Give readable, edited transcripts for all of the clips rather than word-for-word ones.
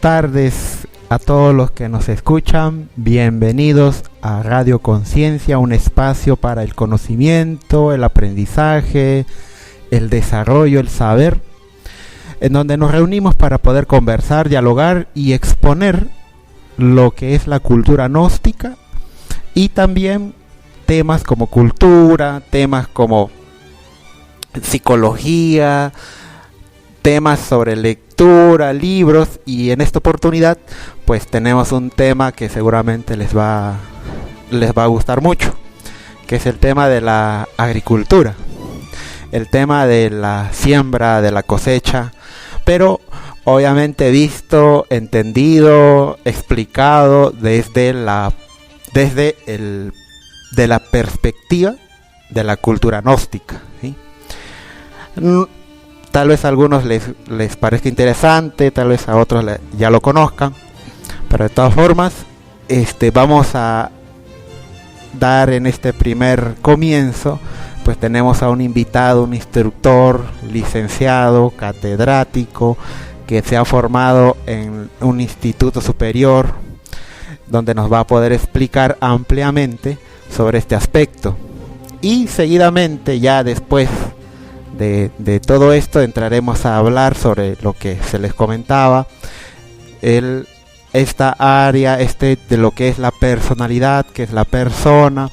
tardes a todos los que nos escuchan. Bienvenidos a Radio Conciencia, un espacio para el conocimiento, el aprendizaje, el desarrollo, el saber, en donde nos reunimos para poder conversar, dialogar y exponer lo que es la cultura gnóstica y también temas como cultura, temas como psicología, temas sobre lectura, libros, y en esta oportunidad pues tenemos un tema que seguramente les va a gustar mucho, que es el tema de la agricultura, el tema de la siembra, de la cosecha, pero obviamente visto, entendido, explicado desde la perspectiva de la cultura gnóstica, ¿sí? Tal vez a algunos les parezca interesante, tal vez a otros ya lo conozcan, pero de todas formas vamos a dar en este primer comienzo, pues tenemos a un invitado, un instructor, licenciado, catedrático, que se ha formado en un instituto superior, donde nos va a poder explicar ampliamente sobre este aspecto. Y seguidamente, ya después de todo esto, entraremos a hablar sobre lo que se les comentaba, esta área de lo que es la personalidad, que es la persona,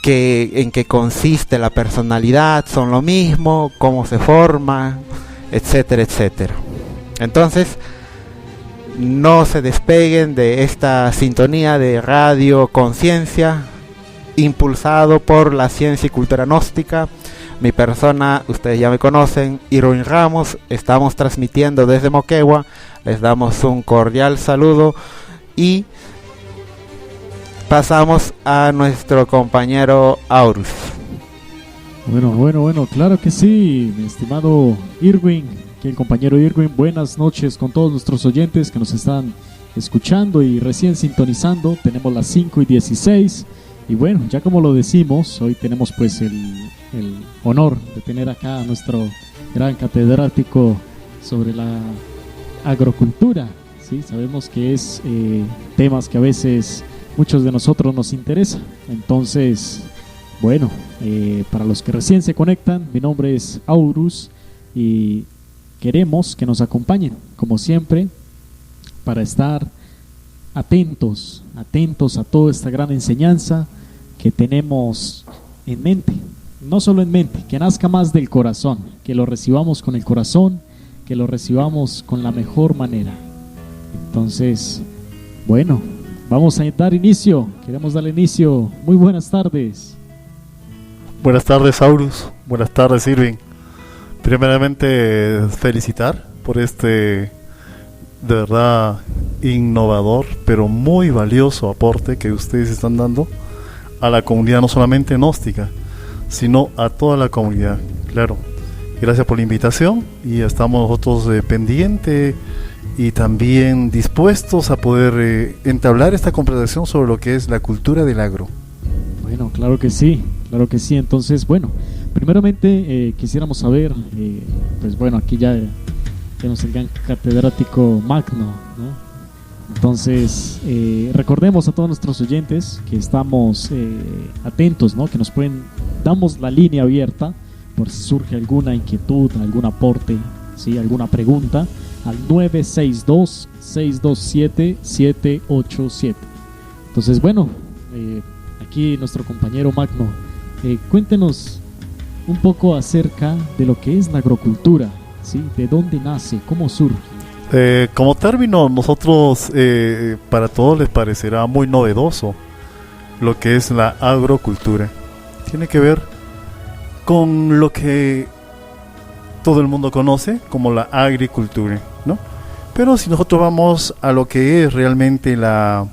en qué consiste la personalidad, son lo mismo, cómo se forma, etcétera, etcétera. Entonces, no se despeguen de esta sintonía de Radio Conciencia, impulsado por la ciencia y cultura gnóstica. Mi persona, ustedes ya me conocen, Irwin Ramos. Estamos transmitiendo desde Moquegua. Les damos un cordial saludo y pasamos a nuestro compañero Aurus. Bueno, claro que sí, mi estimado Irwin, que el compañero Irwin. Buenas noches con todos nuestros oyentes que nos están escuchando y recién sintonizando. Tenemos las 5:16 y bueno, ya como lo decimos, hoy tenemos pues el honor de tener acá a nuestro gran catedrático sobre la agrocultura, ¿sí? Sabemos que es temas que a veces muchos de nosotros nos interesan. Entonces, bueno, para los que recién se conectan, mi nombre es Aurus y queremos que nos acompañen, como siempre, para estar atentos a toda esta gran enseñanza que tenemos en mente. No solo en mente, que nazca más del corazón, que lo recibamos con el corazón, que lo recibamos con la mejor manera. Entonces, bueno, vamos a dar inicio, queremos darle inicio. Muy buenas tardes. Buenas tardes, Aurus. Buenas tardes, Irving. Primeramente, felicitar por de verdad innovador, pero muy valioso aporte que ustedes están dando a la comunidad, no solamente gnóstica, sino a toda la comunidad. Claro, gracias por la invitación y estamos nosotros pendientes y también dispuestos a poder entablar esta conversación sobre lo que es la cultura del agro. Bueno, claro que sí. Entonces, bueno, primeramente quisiéramos saber, pues bueno, aquí ya tenemos el gran catedrático magno, ¿no? Entonces, recordemos a todos nuestros oyentes que estamos atentos, ¿no? Que nos damos la línea abierta por si surge alguna inquietud, algún aporte, ¿sí? Alguna pregunta al 962-627-787. Entonces, bueno, aquí nuestro compañero Magno, cuéntenos un poco acerca de lo que es la agrocultura, ¿sí? ¿De dónde nace? ¿Cómo surge? Como término, nosotros, para todos les parecerá muy novedoso lo que es la agrocultura. Tiene que ver con lo que todo el mundo conoce como la agricultura, ¿no? Pero si nosotros vamos a lo que es realmente la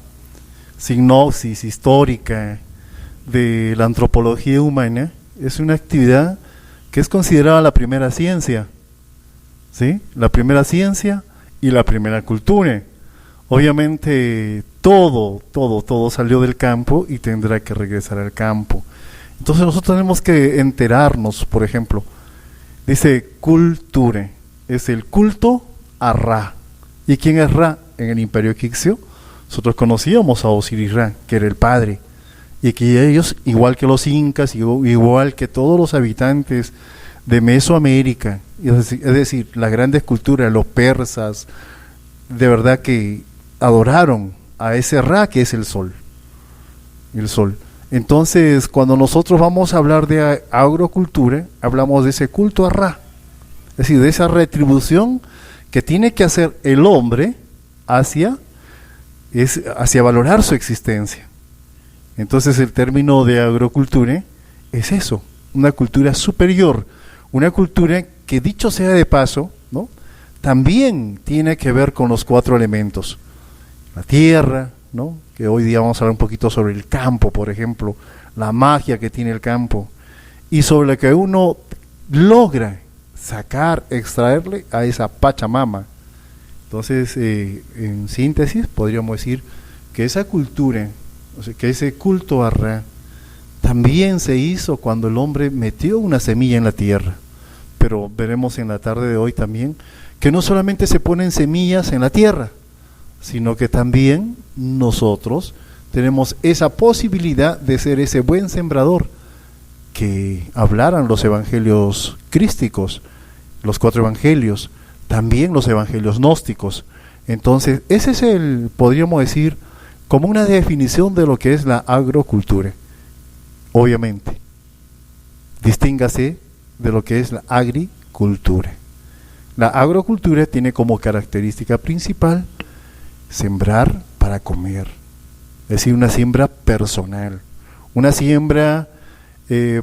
sinopsis histórica de la antropología humana, es una actividad que es considerada la primera ciencia, ¿sí? La primera ciencia y la primera cultura. Obviamente todo salió del campo y tendrá que regresar al campo. Entonces nosotros tenemos que enterarnos, por ejemplo, dice cultura, es el culto a Ra. ¿Y quién es Ra? en el Imperio Egipcio, nosotros conocíamos a Osiris-Ra, que era el padre, y que ellos, igual que los incas, igual que todos los habitantes de Mesoamérica, es decir, las grandes culturas, los persas, de verdad que adoraron a ese Ra que es el sol. El sol. Entonces, cuando nosotros vamos a hablar de agrocultura, hablamos de ese culto a Ra, es decir, de esa retribución que tiene que hacer el hombre hacia valorar su existencia. Entonces, el término de agrocultura es eso, una cultura superior, una cultura que, dicho sea de paso, ¿no?, también tiene que ver con los 4 elementos: la tierra, ¿no?, que hoy día vamos a hablar un poquito sobre el campo, por ejemplo, la magia que tiene el campo, y sobre la que uno logra sacar, extraerle a esa Pachamama. Entonces, en síntesis, podríamos decir que esa cultura, o sea, que ese culto a Ra, también se hizo cuando el hombre metió una semilla en la tierra. Pero veremos en la tarde de hoy también que no solamente se ponen semillas en la tierra, sino que también nosotros tenemos esa posibilidad de ser ese buen sembrador que hablaran los evangelios crísticos, los 4 evangelios, también los evangelios gnósticos. Entonces, ese es podríamos decir, como una definición de lo que es la agrocultura. Obviamente, distíngase de lo que es la agricultura. La agrocultura tiene como característica principal sembrar para comer, es decir, una siembra personal, una siembra,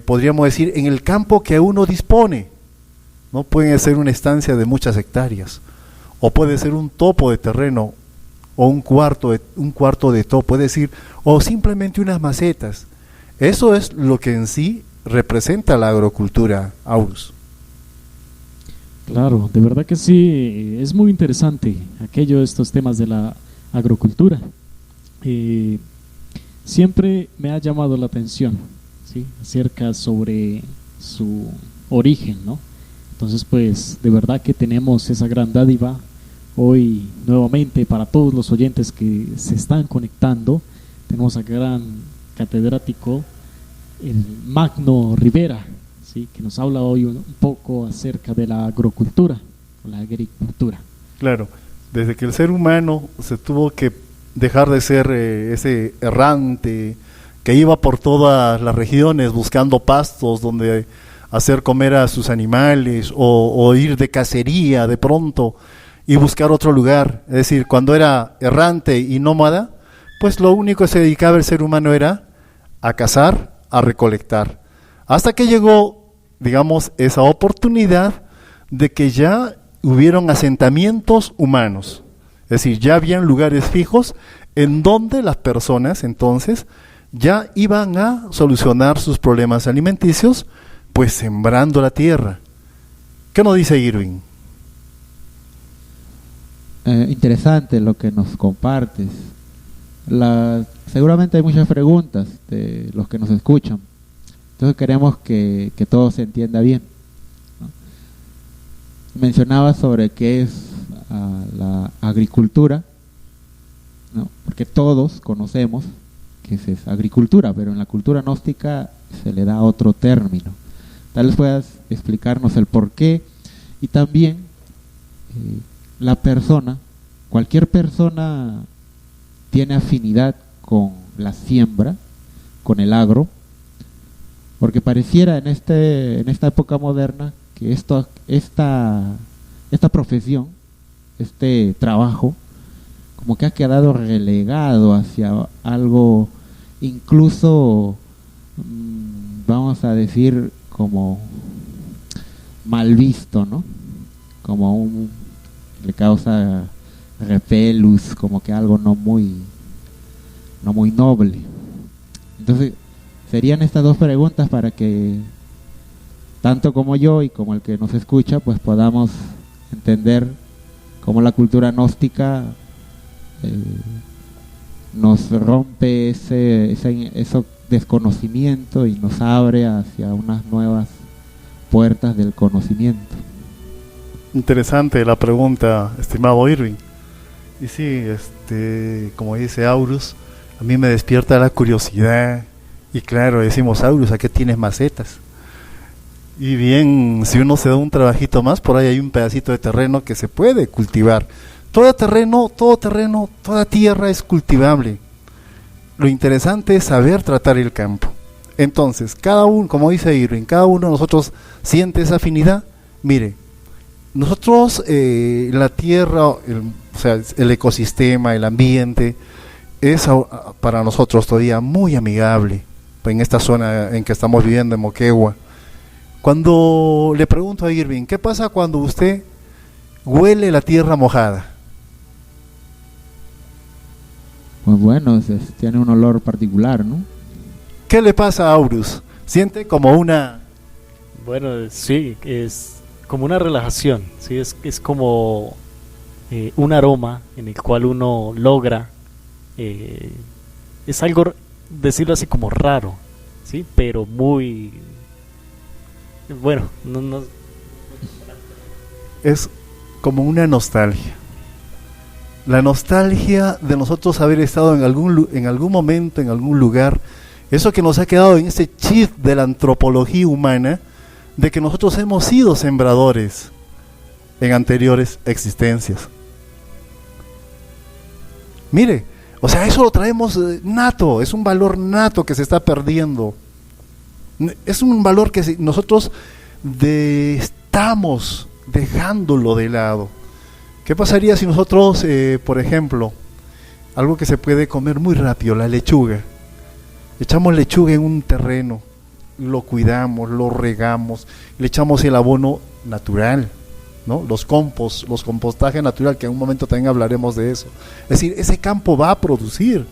podríamos decir, en el campo que uno dispone. No puede ser una estancia de muchas hectáreas, o puede ser un topo de terreno, o un cuarto de topo, es decir, o simplemente unas macetas. Eso es lo que en sí representa la agrocultura, Aurus. Claro, de verdad que sí, es muy interesante estos temas de la agrocultura. Siempre me ha llamado la atención, ¿sí?, acerca sobre su origen, ¿no? Entonces, pues, de verdad que tenemos esa gran dádiva hoy nuevamente para todos los oyentes que se están conectando. Tenemos al gran catedrático, el Magno Rivera, ¿sí?, que nos habla hoy un poco acerca de la agrocultura, o la agricultura. Claro, desde que el ser humano se tuvo que dejar de ser ese errante que iba por todas las regiones buscando pastos donde hacer comer a sus animales, o ir de cacería de pronto y buscar otro lugar, es decir, cuando era errante y nómada, pues lo único que se dedicaba el ser humano era a cazar, a recolectar, hasta que llegó, digamos, esa oportunidad de que ya hubieron asentamientos humanos, es decir, ya habían lugares fijos en donde las personas entonces ya iban a solucionar sus problemas alimenticios, pues sembrando la tierra. ¿Qué nos dice Irving? Interesante lo que nos compartes. Seguramente hay muchas preguntas de los que nos escuchan. Entonces queremos que todo se entienda bien, ¿no? Mencionabas sobre qué es la agricultura, ¿no?, porque todos conocemos que es agricultura, pero en la cultura gnóstica se le da otro término. Tal vez puedas explicarnos el por qué, y también cualquier persona tiene afinidad con la siembra, con el agro, porque pareciera en esta época moderna que esta profesión, este trabajo, como que ha quedado relegado hacia algo incluso, vamos a decir, como mal visto, ¿no? Como le causa repelús, como que algo no muy noble. Entonces, serían estas 2 preguntas para que tanto como yo y como el que nos escucha, pues podamos entender cómo la cultura gnóstica nos rompe ese desconocimiento y nos abre hacia unas nuevas puertas del conocimiento. Interesante la pregunta, estimado Irving. Y sí, como dice Aurus, a mí me despierta la curiosidad. Y claro, decimos, Aurus, ¿a qué tienes macetas? Y bien, si uno se da un trabajito más, por ahí hay un pedacito de terreno que se puede cultivar. Todo terreno, toda tierra es cultivable. Lo interesante es saber tratar el campo. Entonces, cada uno, como dice Irving, cada uno de nosotros siente esa afinidad. Mire, nosotros, la tierra, el ecosistema, el ambiente, es para nosotros todavía muy amigable en esta zona en que estamos viviendo, en Moquegua. Cuando le pregunto a Irving, ¿qué pasa cuando usted huele la tierra mojada? Pues bueno, tiene un olor particular, ¿no? ¿Qué le pasa a Aurus? ¿Siente como una...? Bueno, sí, es como una relajación, ¿sí? Es como un aroma en el cual uno logra, es algo, decirlo así, como raro, ¿sí? Pero muy... Bueno, no. Es como una nostalgia. La nostalgia de nosotros haber estado en algún momento, en algún lugar, eso que nos ha quedado en ese chip de la antropología humana, de que nosotros hemos sido sembradores en anteriores existencias. Mire, o sea, eso lo traemos nato, es un valor nato que se está perdiendo. Es un valor que nosotros estamos dejándolo de lado. ¿Qué pasaría si nosotros, por ejemplo, algo que se puede comer muy rápido, la lechuga, echamos lechuga en un terreno, lo cuidamos, lo regamos, le echamos el abono natural, ¿no? Los compostaje natural, que en un momento también hablaremos de eso. Es decir, ese campo va a producir.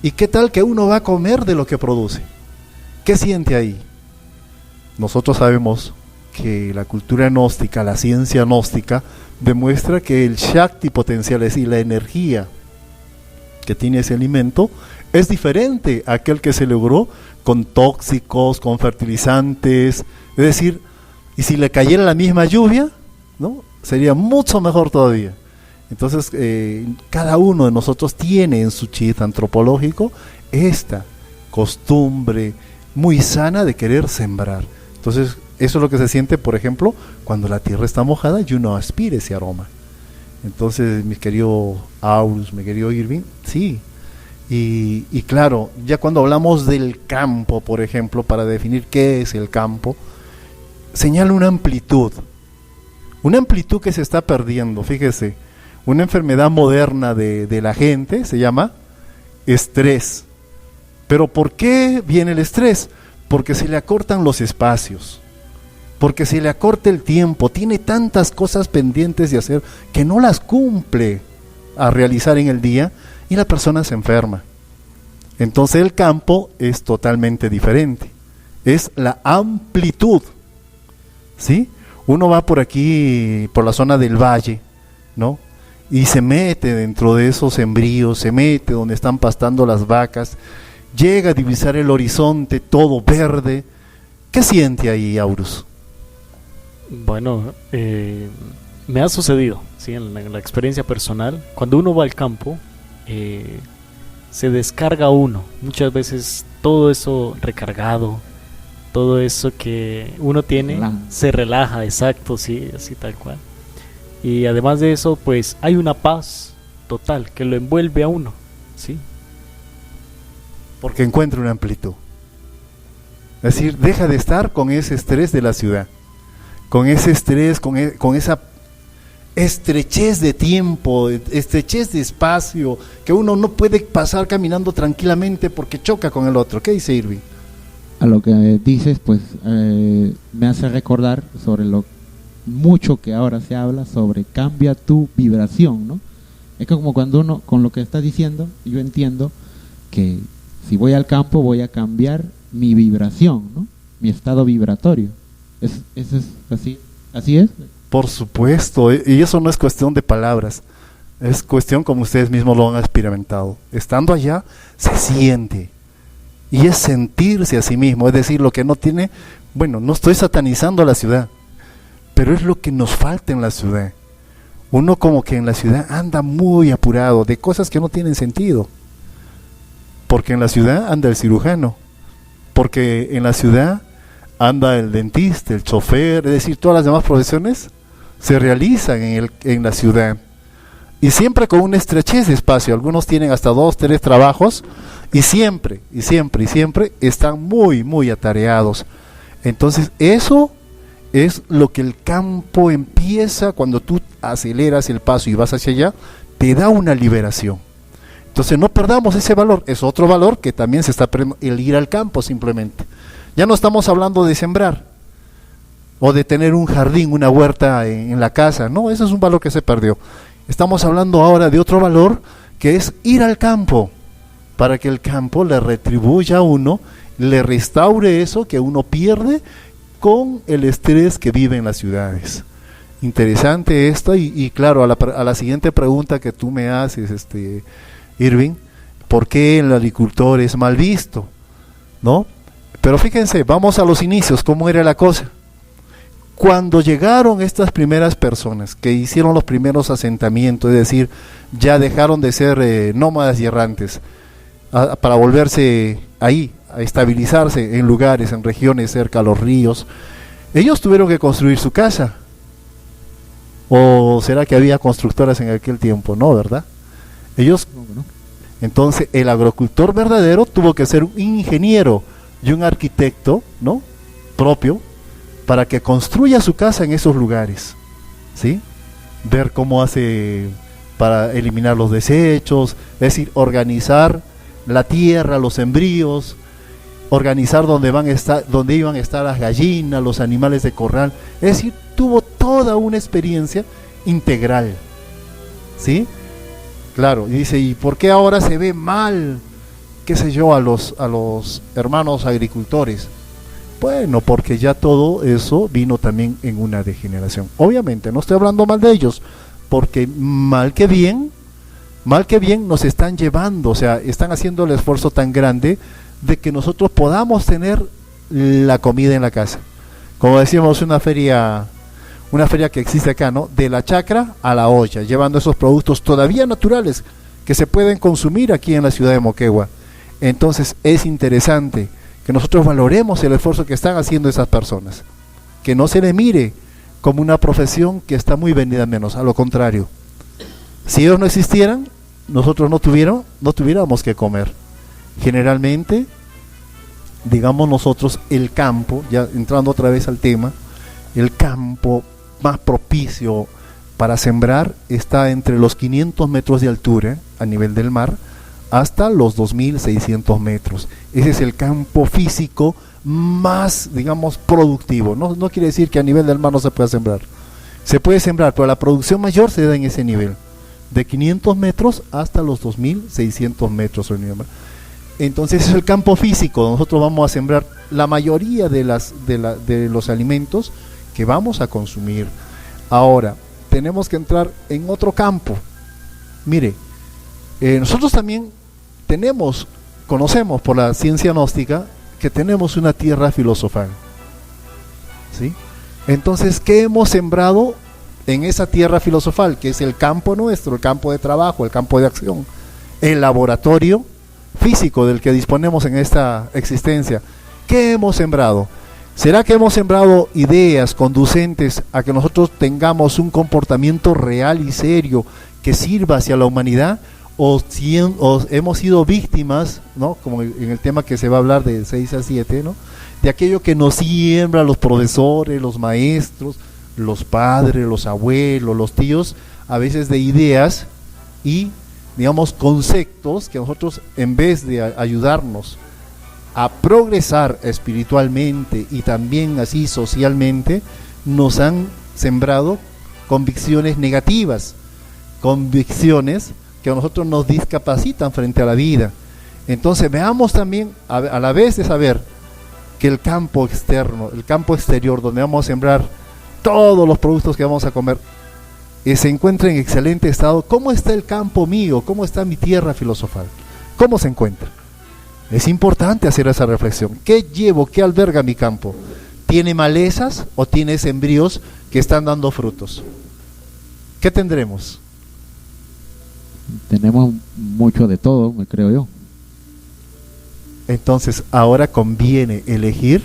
¿Y qué tal que uno va a comer de lo que produce? ¿Qué siente ahí? Nosotros sabemos que la cultura gnóstica, la ciencia gnóstica, demuestra que el Shakti potencial, es decir, la energía que tiene ese alimento, es diferente a aquel que se logró con tóxicos, con fertilizantes. Es decir, y si le cayera la misma lluvia, ¿no? Sería mucho mejor todavía. Entonces, cada uno de nosotros tiene en su chip antropológico esta costumbre muy sana de querer sembrar. Entonces, eso es lo que se siente, por ejemplo, cuando la tierra está mojada y uno aspira ese aroma. Entonces, mi querido Aurus, mi querido Irving, sí. Y claro, ya cuando hablamos del campo, por ejemplo, para definir qué es el campo, señala una amplitud que se está perdiendo. Fíjese, una enfermedad moderna de la gente se llama estrés. ¿Pero por qué viene el estrés? Porque se le acortan los espacios, porque se le acorta el tiempo, tiene tantas cosas pendientes de hacer que no las cumple a realizar en el día y la persona se enferma. Entonces el campo es totalmente diferente, es la amplitud, ¿sí? Uno va por aquí, por la zona del valle, ¿no? Y se mete dentro de esos sembríos, se mete donde están pastando las vacas, llega a divisar el horizonte, todo verde. ¿Qué siente ahí, Aurus? Bueno, me ha sucedido, ¿sí? En la experiencia personal, cuando uno va al campo, se descarga uno, muchas veces todo eso recargado, todo eso que uno tiene, se relaja, exacto, sí, así tal cual. Y además de eso, pues hay una paz total que lo envuelve a uno, ¿sí? Porque encuentra una amplitud. Es decir, deja de estar con ese estrés de la ciudad, con ese estrés, con esa estrechez de tiempo, estrechez de espacio, que uno no puede pasar caminando tranquilamente porque choca con el otro. ¿Qué dice Irving? A lo que dices, pues me hace recordar sobre lo mucho que ahora se habla sobre cambia tu vibración, ¿no? Es que como cuando uno, con lo que estás diciendo, yo entiendo que si voy al campo voy a cambiar mi vibración, ¿no? Mi estado vibratorio. Eso es así es. Por supuesto, y eso no es cuestión de palabras, es cuestión como ustedes mismos lo han experimentado. Estando allá se siente, y es sentirse a sí mismo, es decir, lo que no tiene, bueno, no estoy satanizando a la ciudad, pero es lo que nos falta en la ciudad. Uno como que en la ciudad anda muy apurado de cosas que no tienen sentido. Porque en la ciudad anda el cirujano, porque en la ciudad anda el dentista, el chofer, es decir, todas las demás profesiones se realizan en la ciudad. Y siempre con una estrechez de espacio. Algunos tienen hasta 2, 3 trabajos y siempre están muy, muy atareados. Entonces eso es lo que el campo empieza cuando tú aceleras el paso y vas hacia allá, te da una liberación. Entonces no perdamos ese valor, es otro valor que también se está perdiendo, el ir al campo simplemente. Ya no estamos hablando de sembrar o de tener un jardín, una huerta en la casa, no, ese es un valor que se perdió. Estamos hablando ahora de otro valor que es ir al campo, para que el campo le retribuya a uno, le restaure eso que uno pierde con el estrés que vive en las ciudades. Interesante esto y claro, a la siguiente pregunta que tú me haces, Irving, ¿por qué el agricultor es mal visto? ¿No? Pero fíjense, vamos a los inicios, ¿cómo era la cosa? Cuando llegaron estas primeras personas que hicieron los primeros asentamientos, es decir, ya dejaron de ser nómadas y errantes, para volverse ahí, a estabilizarse en lugares, en regiones cerca a los ríos, ellos tuvieron que construir su casa. ¿O será que había constructoras en aquel tiempo? No, ¿verdad? Ellos, entonces el agricultor verdadero tuvo que ser un ingeniero y un arquitecto, ¿no?, propio, para que construya su casa en esos lugares, ¿sí? Ver cómo hace para eliminar los desechos, es decir, organizar la tierra, los sembríos, organizar dónde iban a estar las gallinas, los animales de corral, es decir, tuvo toda una experiencia integral, ¿sí? Claro, y dice, ¿y por qué ahora se ve mal, qué sé yo, a los hermanos agricultores? Bueno, porque ya todo eso vino también en una degeneración. Obviamente, no estoy hablando mal de ellos, porque mal que bien nos están llevando, o sea, están haciendo el esfuerzo tan grande de que nosotros podamos tener la comida en la casa. Como decíamos, una feria que existe acá, ¿no?, de la chacra a la olla, llevando esos productos todavía naturales que se pueden consumir aquí en la ciudad de Moquegua. Entonces es interesante que nosotros valoremos el esfuerzo que están haciendo esas personas, que no se le mire como una profesión que está muy venida menos, a lo contrario, si ellos no existieran, nosotros no tuviéramos que comer. Generalmente, digamos nosotros, el campo, ya entrando otra vez al tema, el campo más propicio para sembrar está entre los 500 metros de altura a nivel del mar hasta los 2.600 metros. Ese es el campo físico más, digamos, productivo. No quiere decir que a nivel del mar no se pueda sembrar. Se puede sembrar, pero la producción mayor se da en ese nivel, de 500 metros hasta los 2.600 metros. Entonces es el campo físico. Nosotros vamos a sembrar la mayoría de los alimentos que vamos a consumir. Ahora, tenemos que entrar en otro campo. Mire, nosotros también conocemos por la ciencia gnóstica que tenemos una tierra filosofal, ¿sí? Entonces, ¿qué hemos sembrado en esa tierra filosofal? Que es el campo nuestro, el campo de trabajo, el campo de acción, el laboratorio físico del que disponemos en esta existencia. ¿Qué hemos sembrado? ¿Será que hemos sembrado ideas conducentes a que nosotros tengamos un comportamiento real y serio que sirva hacia la humanidad? ¿O hemos sido víctimas, ¿no?, como en el tema que se va a hablar de 6 a 7, ¿no?, de aquello que nos siembra los profesores, los maestros, los padres, los abuelos, los tíos, a veces de ideas y, digamos, conceptos que nosotros, en vez de ayudarnos a progresar espiritualmente y también así socialmente, nos han sembrado convicciones negativas, convicciones que a nosotros nos discapacitan frente a la vida. Entonces veamos también, a la vez de saber que el campo externo, el campo exterior, donde vamos a sembrar todos los productos que vamos a comer, se encuentra en excelente estado. ¿Cómo está el campo mío? ¿Cómo está mi tierra filosofal? ¿Cómo se encuentra? Es importante hacer esa reflexión. ¿Qué llevo? ¿Qué alberga mi campo? ¿Tiene malezas o tiene sembríos que están dando frutos? ¿qué tendremos? Tenemos mucho de todo, me creo yo. Entonces ahora conviene elegir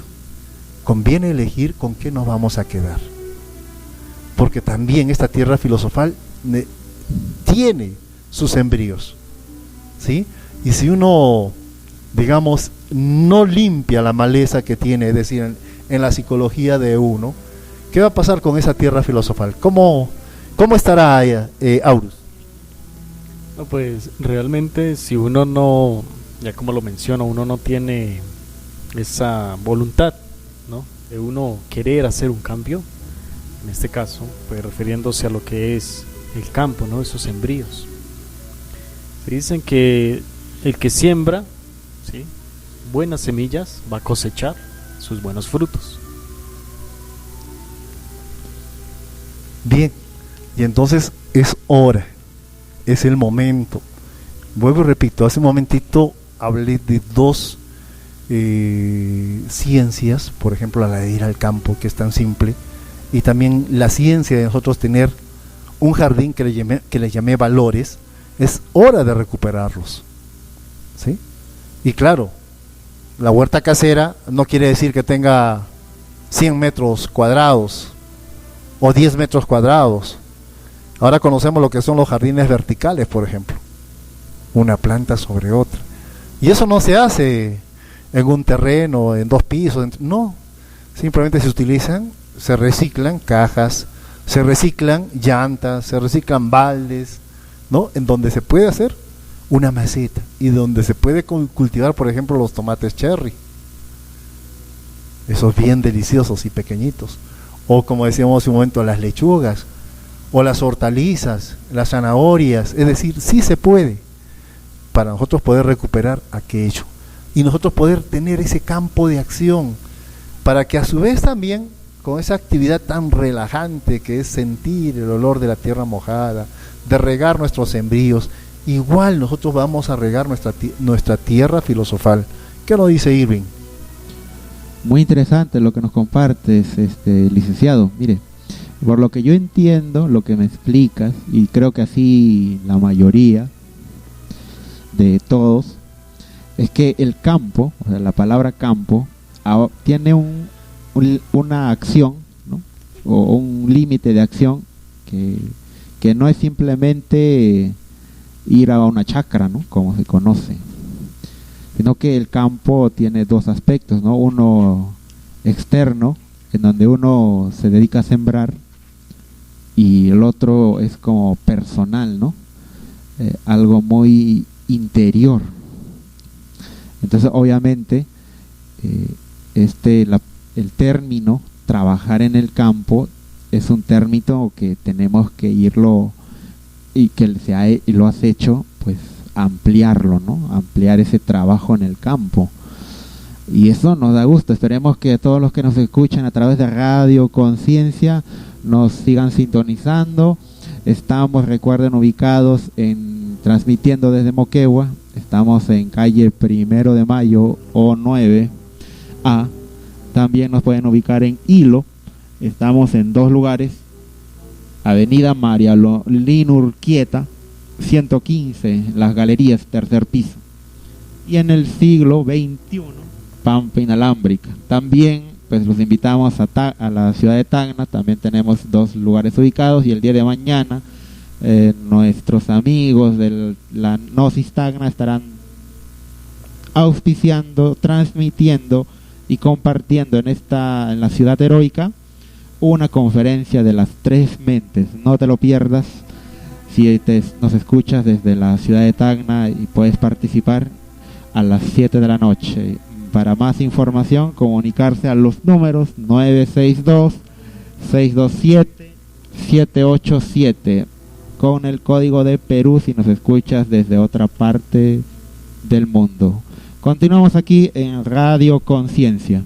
con qué nos vamos a quedar, porque también esta tierra filosofal tiene sus embrios, ¿sí? Y si uno, digamos, no limpia la maleza que tiene, es decir, en la psicología de uno, ¿qué va a pasar con esa tierra filosofal? ¿Cómo estará Aurus? No, pues realmente si uno no, ya como lo menciono, uno no tiene esa voluntad, ¿no?, de uno querer hacer un cambio, en este caso, pues refiriéndose a lo que es el campo, ¿no?, esos embrios. Se dicen que el que siembra, ¿sí?, buenas semillas va a cosechar sus buenos frutos. Bien, y entonces es hora, es el momento. Vuelvo y repito, hace un momentito hablé de dos ciencias, por ejemplo la de ir al campo, que es tan simple, y también la ciencia de nosotros tener un jardín que le llamé valores. Es hora de recuperarlos, ¿sí? Y claro, la huerta casera no quiere decir que tenga 100 metros cuadrados o 10 metros cuadrados. Ahora conocemos lo que son los jardines verticales, por ejemplo, una planta sobre otra, y eso no se hace en un terreno, en 2 pisos, no, simplemente se reciclan cajas, se reciclan llantas, se reciclan baldes, ¿no?, en donde se puede hacer una maceta y donde se puede cultivar, por ejemplo, los tomates cherry, esos bien deliciosos y pequeñitos, o como decíamos hace un momento, las lechugas, o las hortalizas, las zanahorias. Es decir, sí se puede, para nosotros poder recuperar aquello y nosotros poder tener ese campo de acción, para que a su vez también, con esa actividad tan relajante que es sentir el olor de la tierra mojada, de regar nuestros sembríos, igual nosotros vamos a regar nuestra tierra filosofal. ¿Qué nos dice Irving? Muy interesante lo que nos compartes, licenciado. Mire, por lo que yo entiendo, lo que me explicas, y creo que así la mayoría de todos, es que el campo, o sea, la palabra campo, tiene una acción, ¿no?, o un límite de acción que no es simplemente ir a una chacra, ¿no?, como se conoce, sino que el campo tiene dos aspectos, ¿no?, uno externo, en donde uno se dedica a sembrar, y el otro es como personal, ¿no?, algo muy interior. Entonces obviamente el término trabajar en el campo es un término que tenemos que irlo, y que lo has hecho, pues ampliarlo, ¿no?, ampliar ese trabajo en el campo, y eso nos da gusto. Esperemos que todos los que nos escuchan a través de Radio Conciencia nos sigan sintonizando. Estamos, recuerden, ubicados transmitiendo desde Moquegua. Estamos en calle 1 de Mayo O9A. También nos pueden ubicar en Hilo. Estamos en 2 lugares: Avenida María Lina Urquieta 115, Las Galerías, 3er piso, y en el siglo XXI, Pampa Inalámbrica. También pues los invitamos a la ciudad de Tacna. También tenemos 2 lugares ubicados, y el día de mañana nuestros amigos de la Gnosis Tacna estarán auspiciando, transmitiendo y compartiendo en la ciudad heroica una conferencia de las 3 mentes. No te lo pierdas si nos escuchas desde la ciudad de Tacna, y puedes participar a las 7 de la noche. Para más información, comunicarse a los números 962-627-787 con el código de Perú si nos escuchas desde otra parte del mundo. Continuamos aquí en Radio Conciencia.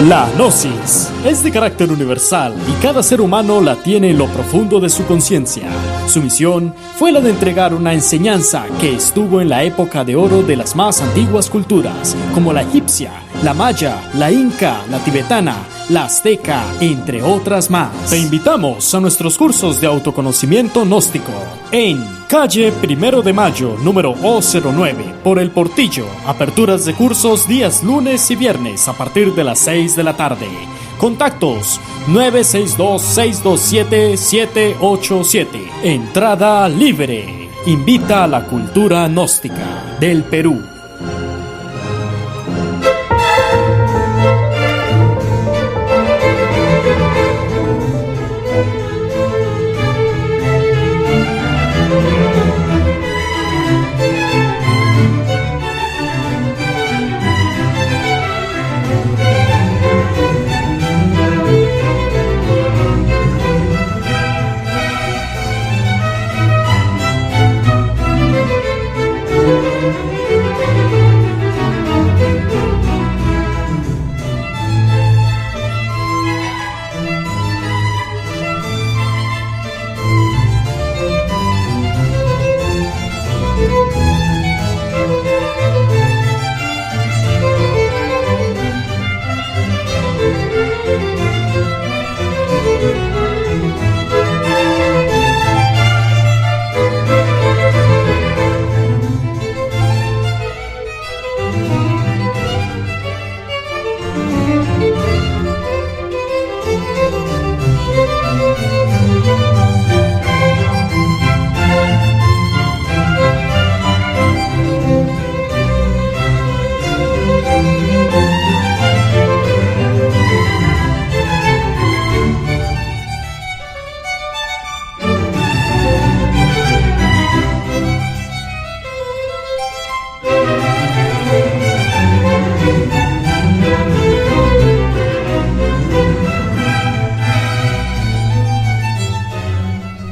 La Gnosis es de carácter universal y cada ser humano la tiene en lo profundo de su conciencia. Su misión fue la de entregar una enseñanza que estuvo en la época de oro de las más antiguas culturas, como la egipcia, la maya, la inca, la tibetana, la azteca, entre otras más. Te invitamos a nuestros cursos de autoconocimiento gnóstico en calle 1 de Mayo, número O09, por El Portillo. Aperturas de cursos días lunes y viernes a partir de las 6 de la tarde. Contactos 962-627-787. Entrada libre. Invita a la cultura gnóstica del Perú.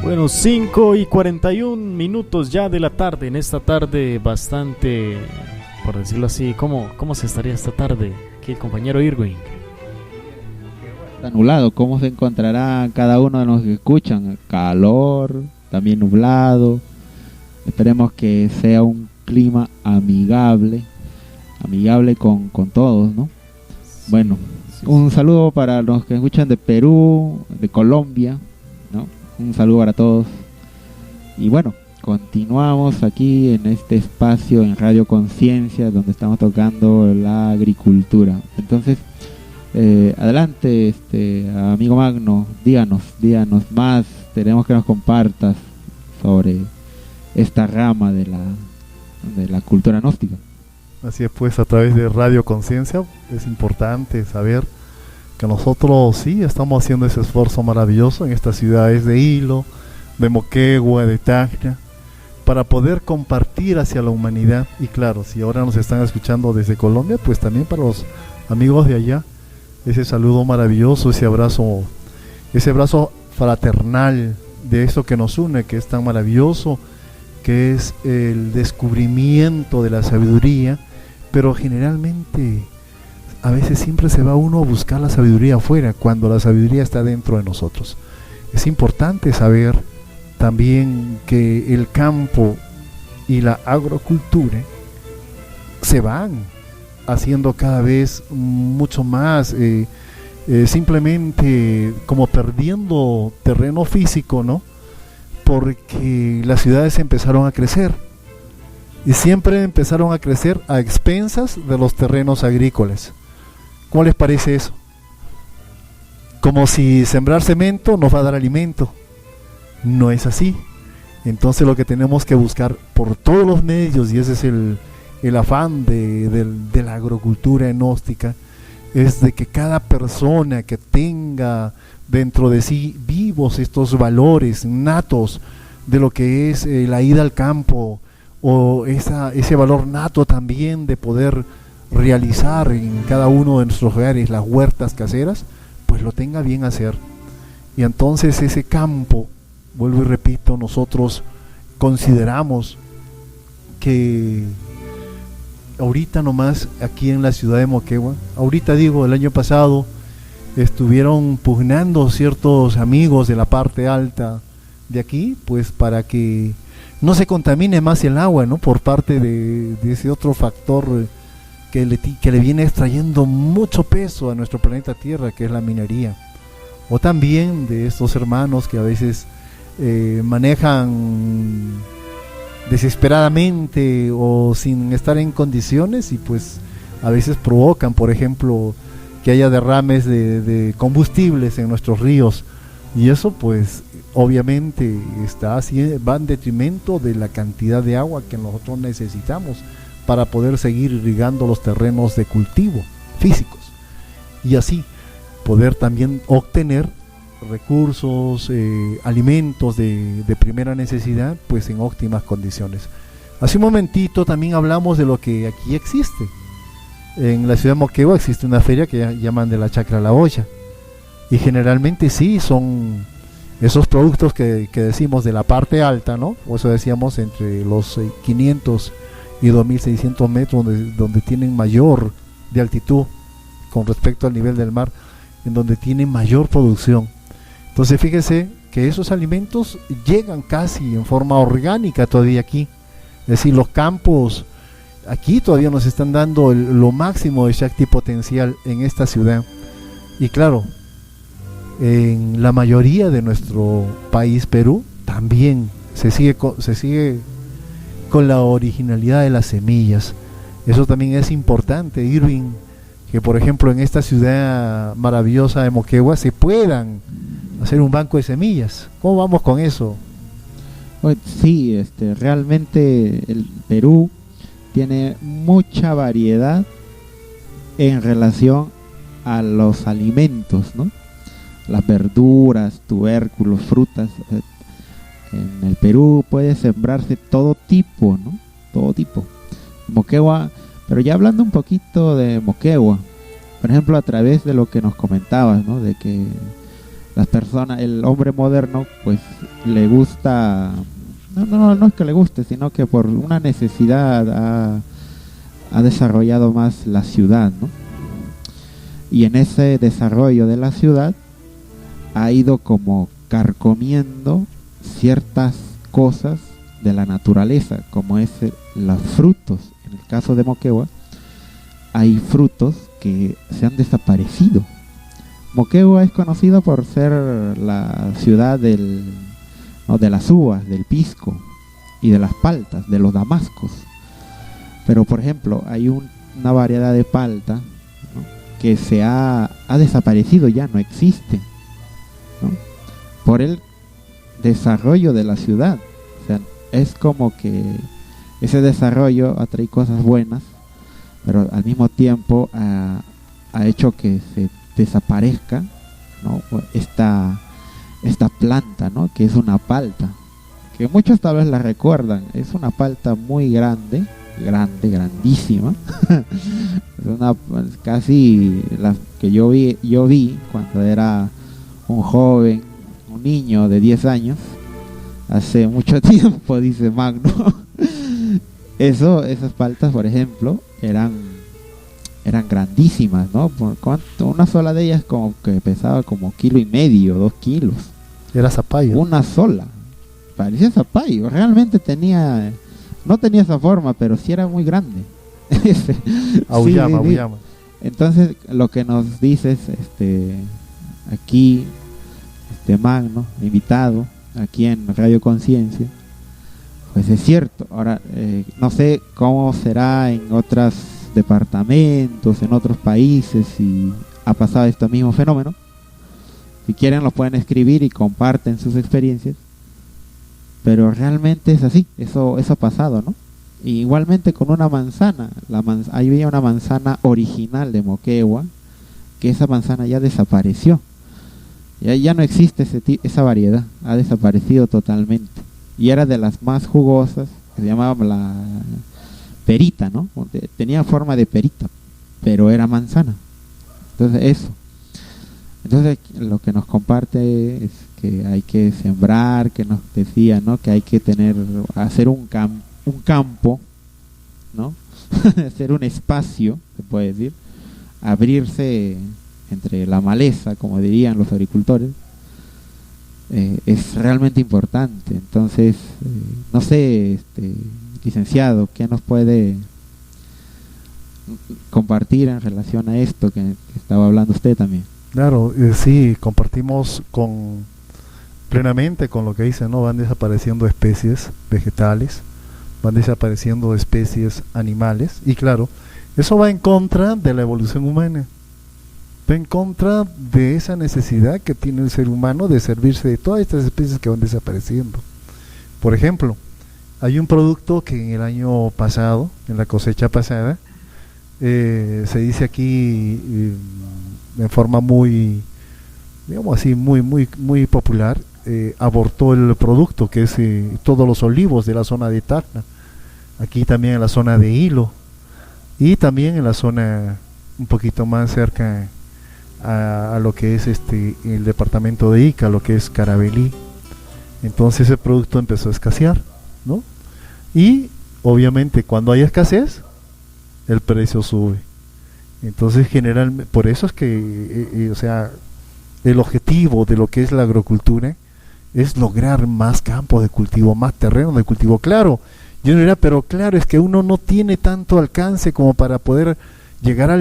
Bueno, 5:41 ya de la tarde, en esta tarde bastante, por decirlo así, ¿cómo se estaría esta tarde? Aquí el compañero Irwin. Está nublado, ¿cómo se encontrará cada uno de los que escuchan? Calor, también nublado. Esperemos que sea un clima amigable con todos, ¿no? Bueno, un saludo para los que escuchan de Perú, de Colombia, ¿no? Un saludo para todos. Y bueno, continuamos aquí en este espacio en Radio Conciencia, donde estamos tocando la agricultura. Entonces, adelante, amigo Magno, díganos más. Tenemos que nos compartas sobre esta rama de la cultura gnóstica. Así es, pues, a través de Radio Conciencia es importante saber que nosotros sí estamos haciendo ese esfuerzo maravilloso en estas ciudades de Hilo, de Moquegua, de Tacna, para poder compartir hacia la humanidad. Y claro, si ahora nos están escuchando desde Colombia, pues también para los amigos de allá, ese saludo maravilloso, ese abrazo fraternal de eso que nos une, que es tan maravilloso, que es el descubrimiento de la sabiduría. Pero generalmente, a veces siempre se va uno a buscar la sabiduría afuera, cuando la sabiduría está dentro de nosotros. Es importante saber también que el campo y la agrocultura se van haciendo cada vez mucho más, simplemente como perdiendo terreno físico, ¿no? Porque las ciudades empezaron a crecer y siempre empezaron a crecer a expensas de los terrenos agrícolas. ¿Cómo les parece eso? Como si sembrar cemento nos va a dar alimento. No es así. Entonces lo que tenemos que buscar por todos los medios, y ese es el afán de la agrocultura gnóstica, es de que cada persona que tenga dentro de sí vivos estos valores natos de lo que es la ida al campo, o ese valor nato también de poder realizar en cada uno de nuestros hogares las huertas caseras, pues lo tenga bien hacer. Y entonces ese campo, vuelvo y repito, nosotros consideramos que ahorita nomás aquí en la ciudad de Moquegua, ahorita digo, el año pasado estuvieron pugnando ciertos amigos de la parte alta de aquí, pues para que no se contamine más el agua, ¿no? Por parte de ese otro factor que le viene extrayendo mucho peso a nuestro planeta Tierra, que es la minería. O también de estos hermanos que a veces manejan desesperadamente o sin estar en condiciones, y pues a veces provocan, por ejemplo, que haya derrames de combustibles en nuestros ríos, y eso pues obviamente va en detrimento de la cantidad de agua que nosotros necesitamos para poder seguir irrigando los terrenos de cultivo físicos, y así poder también obtener recursos, alimentos de primera necesidad, pues en óptimas condiciones. Hace un momentito también hablamos de lo que aquí existe. En la ciudad de Moquegua existe una feria que llaman de la Chacra La Olla, y generalmente sí son esos productos que decimos de la parte alta, ¿no? O eso decíamos entre los 500 y 2600 metros, donde tienen mayor de altitud con respecto al nivel del mar, en donde tienen mayor producción. Entonces fíjese que esos alimentos llegan casi en forma orgánica todavía aquí. Es decir, los campos aquí todavía nos están dando lo máximo de Shakti potencial en esta ciudad. Y claro, en la mayoría de nuestro país, Perú, también se sigue con la originalidad de las semillas. Eso también es importante, Irving, que por ejemplo en esta ciudad maravillosa de Moquegua se puedan hacer un banco de semillas. ¿Cómo vamos con eso? Sí, realmente el Perú tiene mucha variedad en relación a los alimentos, ¿no? Las verduras, tubérculos, frutas. En el Perú puede sembrarse todo tipo, ¿no? Todo tipo. Moquegua, pero ya hablando un poquito de Moquegua, por ejemplo, a través de lo que nos comentabas, ¿no? De que las personas, el hombre moderno, pues le gusta, no es que le guste, sino que por una necesidad ha desarrollado más la ciudad, ¿no? Y en ese desarrollo de la ciudad ha ido como carcomiendo ciertas cosas de la naturaleza, como es los frutos. En el caso de Moquegua hay frutos que se han desaparecido. Moquegua es conocido por ser la ciudad de las uvas, del pisco y de las paltas, de los damascos. Pero por ejemplo hay una variedad de palta, ¿no? Que se ha desaparecido, ya no existe, ¿no? Por el desarrollo de la ciudad. O sea, es como que ese desarrollo ha traído cosas buenas, pero al mismo tiempo ha hecho que se desaparezca, ¿no? esta planta, ¿no? Que es una palta, que muchos tal vez la recuerdan. Es una palta muy grandísima. Es una, casi la que yo vi cuando era un joven, un niño de 10 años, hace mucho tiempo, dice Magno. Esas paltas, por ejemplo, eran grandísimas, ¿no? Una sola de ellas como que pesaba como 1,5 kilos, 2 kilos. Era zapallo. Una sola. Parecía zapallo. Realmente no tenía esa forma, pero sí era muy grande. Auyama. Entonces, lo que nos dices, aquí, Magno, invitado, aquí en Radio Conciencia, pues es cierto. Ahora, no sé cómo será en otros departamentos, en otros países, si ha pasado este mismo fenómeno. Si quieren lo pueden escribir y comparten sus experiencias, pero realmente es así, eso ha pasado, ¿no? Y igualmente con una manzana, ahí había una manzana original de Moquegua, que esa manzana ya desapareció, ya no existe esa variedad, ha desaparecido totalmente, y era de las más jugosas, que se llamaba la perita, ¿no? Tenía forma de perita, pero era manzana. Entonces lo que nos comparte es que hay que sembrar, que nos decía, ¿no? Que hay que hacer un campo, ¿no? hacer un espacio, se puede decir, abrirse entre la maleza, como dirían los agricultores, es realmente importante. Entonces, no sé, licenciado, ¿qué nos puede compartir en relación a esto que estaba hablando usted también? Claro, sí, compartimos plenamente con lo que dice, ¿no? Van desapareciendo especies vegetales, van desapareciendo especies animales, y claro, eso va en contra de la evolución humana, va en contra de esa necesidad que tiene el ser humano de servirse de todas estas especies que van desapareciendo. Por ejemplo, hay un producto que en el año pasado, en la cosecha pasada, se dice aquí en forma muy, digamos así, muy popular, abortó el producto, que es todos los olivos de la zona de Tacna, aquí también en la zona de Hilo, y también en la zona un poquito más cerca a lo que es el departamento de Ica, lo que es Carabelí. Entonces el producto empezó a escasear, ¿no? Y obviamente cuando hay escasez, el precio sube. Entonces generalmente, por eso es que o sea, el objetivo de lo que es la agrocultura es lograr más campos de cultivo, más terreno de cultivo. Claro, yo no diría, pero claro, es que uno no tiene tanto alcance como para poder llegar a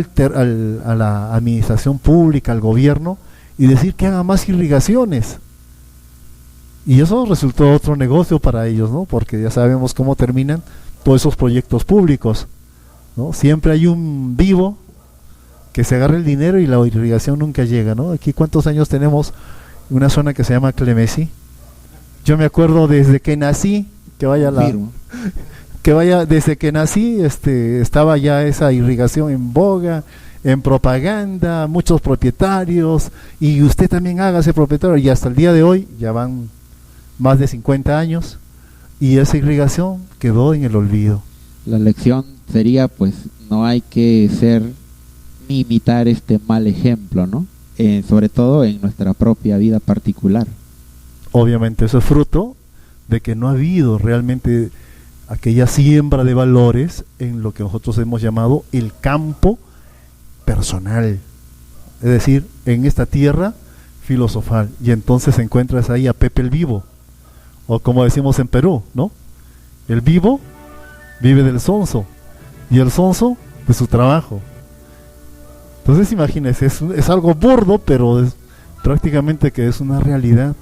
la administración pública, al gobierno, y decir que haga más irrigaciones. Y eso resultó otro negocio para ellos, ¿no? Porque ya sabemos cómo terminan todos esos proyectos públicos, ¿no? Siempre hay un vivo que se agarra el dinero y la irrigación nunca llega, ¿no? Aquí cuántos años tenemos una zona que se llama Clemesi. Yo me acuerdo desde que nací, desde que nací, estaba ya esa irrigación en boga, en propaganda, muchos propietarios, y usted también hágase propietario, y hasta el día de hoy ya van más de 50 años y esa irrigación quedó en el olvido. La lección sería, pues, no hay que ser ni imitar este mal ejemplo, ¿no? Sobre todo en nuestra propia vida particular. Obviamente eso es fruto de que no ha habido realmente aquella siembra de valores en lo que nosotros hemos llamado el campo personal, es decir, en esta tierra filosofal. Y entonces encuentras ahí a Pepe el Vivo, o como decimos en Perú, ¿no? El vivo vive del sonso y el sonso de su trabajo. Entonces imagínense, es algo burdo, pero es prácticamente que es una realidad,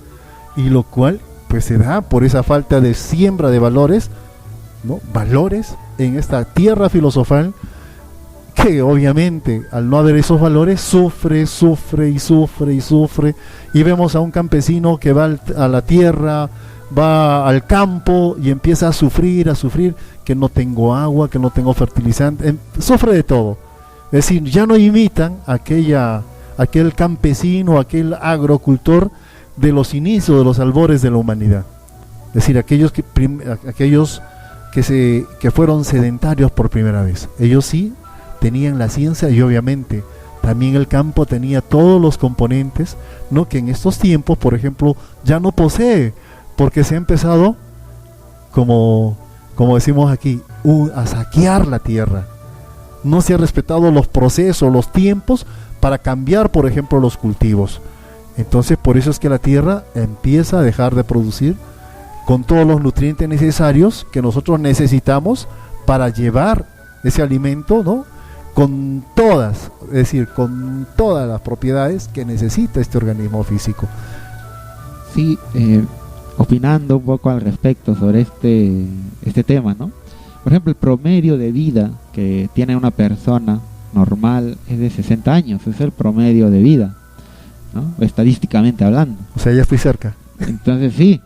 y lo cual pues se da por esa falta de siembra de valores, ¿no? Valores en esta tierra filosofal, que obviamente al no haber esos valores sufre, y vemos a un campesino que va a la tierra, va al campo y empieza a sufrir, que no tengo agua, que no tengo fertilizante, sufre de todo. Es decir, ya no imitan aquel campesino, aquel agrocultor de los inicios, de los albores de la humanidad. Es decir, aquellos que fueron sedentarios por primera vez. Ellos sí tenían la ciencia, y obviamente también el campo tenía todos los componentes, ¿no? Que en estos tiempos, por ejemplo, ya no posee, porque se ha empezado, como decimos aquí, a saquear la tierra. No se ha respetado los procesos, los tiempos para cambiar, por ejemplo, los cultivos. Entonces, por eso es que la tierra empieza a dejar de producir con todos los nutrientes necesarios que nosotros necesitamos para llevar ese alimento, ¿no? Con todas las propiedades que necesita este organismo físico. Sí, opinando un poco al respecto sobre este tema, ¿no? Por ejemplo, el promedio de vida que tiene una persona normal es de 60 años, es el promedio de vida, ¿no? Estadísticamente hablando. O sea, ya estoy cerca. Entonces sí,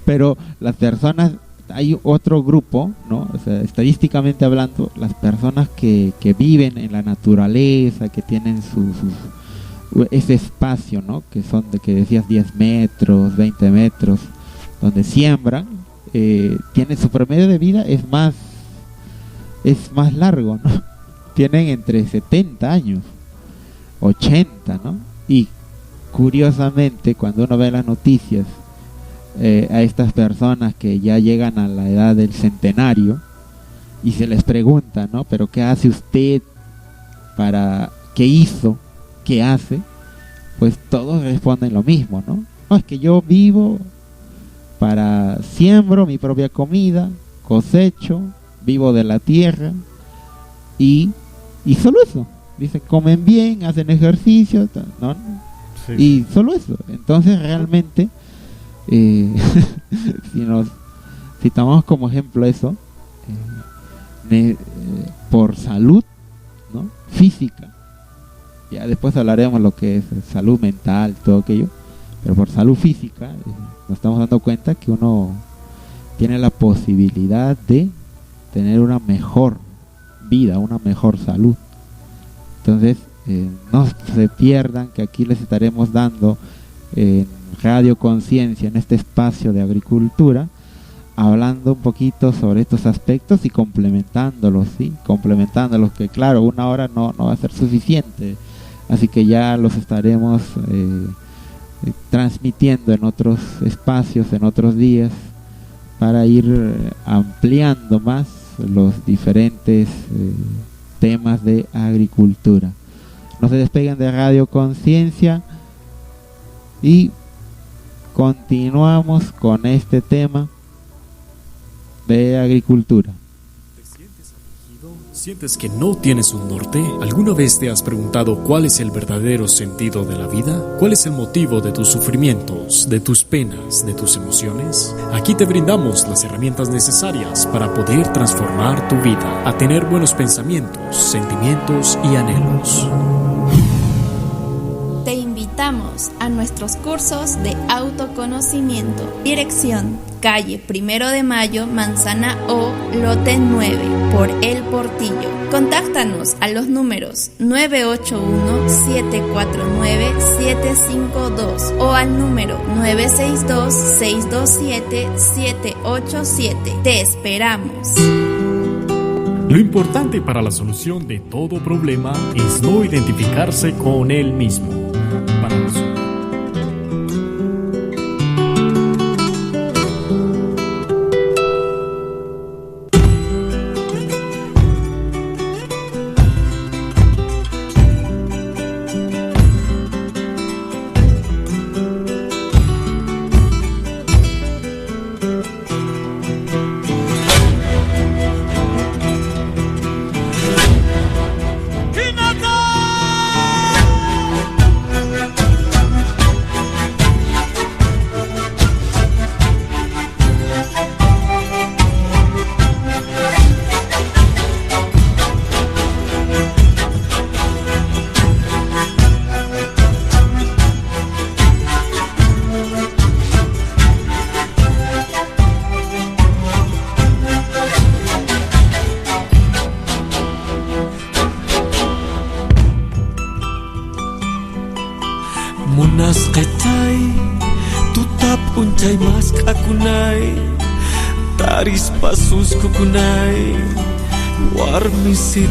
pero las personas, hay otro grupo, ¿no? O sea, estadísticamente hablando, las personas que viven en la naturaleza, que tienen ese espacio, ¿no? Que son que decías 10 metros, 20 metros, donde siembran, tienen su promedio de vida es más largo, ¿no? Tienen entre 70 años, 80, ¿no? Y curiosamente, cuando uno ve las noticias, a estas personas que ya llegan a la edad del centenario, y se les pregunta, ¿no? Pero ¿qué hace usted? ¿Qué hizo? ¿Qué hace? Pues todos responden lo mismo, ¿no? No, es que yo vivo siembro mi propia comida, cosecho, vivo de la tierra y solo eso. Dice, comen bien, hacen ejercicio, ¿no? Sí. Y solo eso. Entonces realmente, si tomamos como ejemplo eso, por salud, ¿no? Física, ya después hablaremos lo que es salud mental, todo aquello, pero por salud física nos estamos dando cuenta que uno tiene la posibilidad de tener una mejor vida, una mejor salud. Entonces no se pierdan que aquí les estaremos dando en Radio Conciencia, en este espacio de agricultura, hablando un poquito sobre estos aspectos y complementándolos, ¿sí? Complementándolos, que claro, una hora no va a ser suficiente, así que ya los estaremos transmitiendo en otros espacios, en otros días, para ir ampliando más los diferentes temas de agricultura. No se despeguen de Radio Conciencia y continuamos con este tema de agricultura. ¿Te sientes afligido? ¿Sientes que no tienes un norte? ¿Alguna vez te has preguntado cuál es el verdadero sentido de la vida? ¿Cuál es el motivo de tus sufrimientos, de tus penas, de tus emociones? Aquí te brindamos las herramientas necesarias para poder transformar tu vida, a tener buenos pensamientos, sentimientos y anhelos. Te invitamos a nuestros cursos de autoconocimiento. Dirección: calle 1 de Mayo, Manzana O, lote 9, por El Portillo. Contáctanos a los números 981-749-752 o al número 962-627-787. Te esperamos. Lo importante para la solución de todo problema es no identificarse con él mismo. Para nosotros. Munas kecai tutap uncai mas kakunai taris pasus kukunai warmisitai.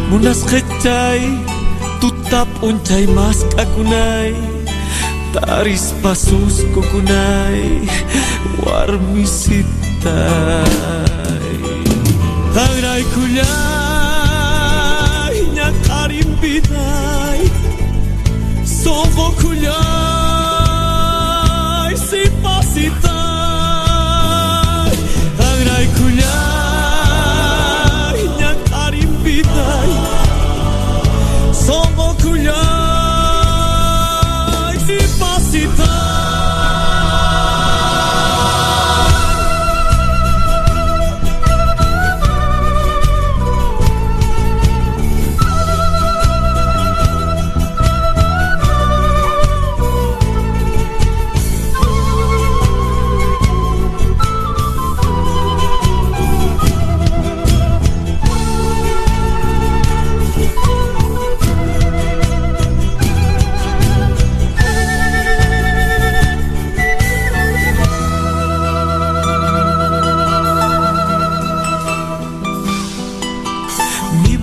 Munas kecai tutap uncai mas kakunai taris pasus kukunai warmisitai. Tangrai kulai nyakarim bidai sovo kulai si pasitai. Tangrai kulai nyakarim bidai sovo kulai si pasitai.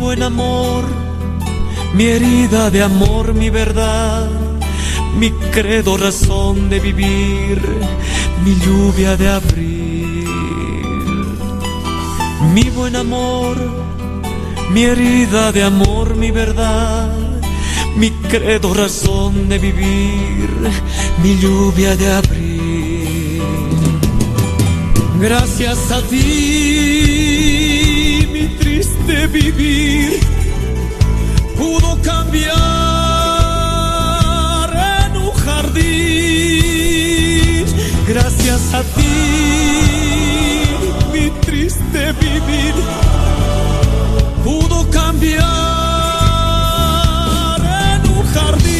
Buen amor, mi herida de amor, mi verdad, mi credo, razón de vivir, mi lluvia de abril. mi buen amor, mi herida de amor, mi verdad, mi credo, razón de vivir, mi lluvia de abril. Gracias a ti, mi triste vivir pudo cambiar en un jardín. Gracias a ti, mi triste vivir pudo cambiar en un jardín.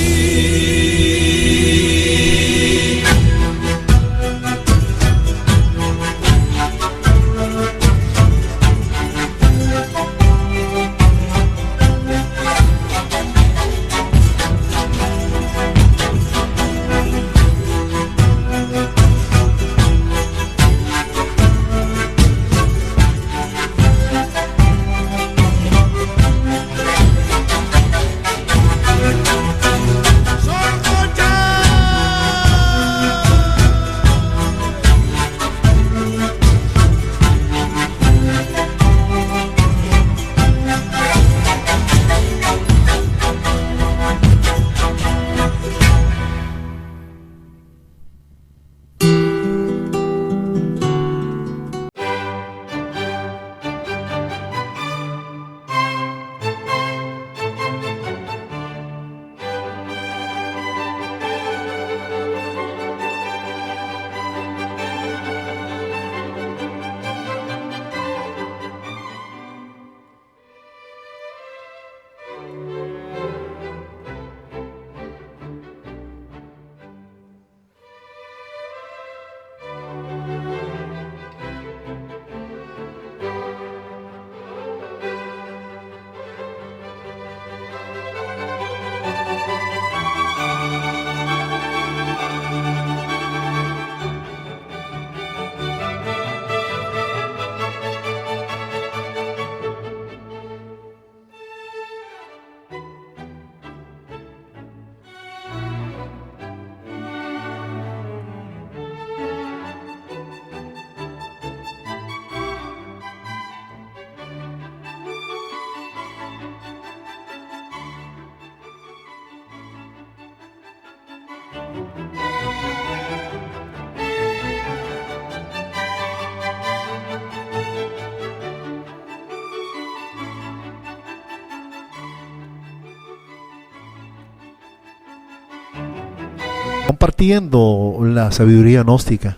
Compartiendo la sabiduría gnóstica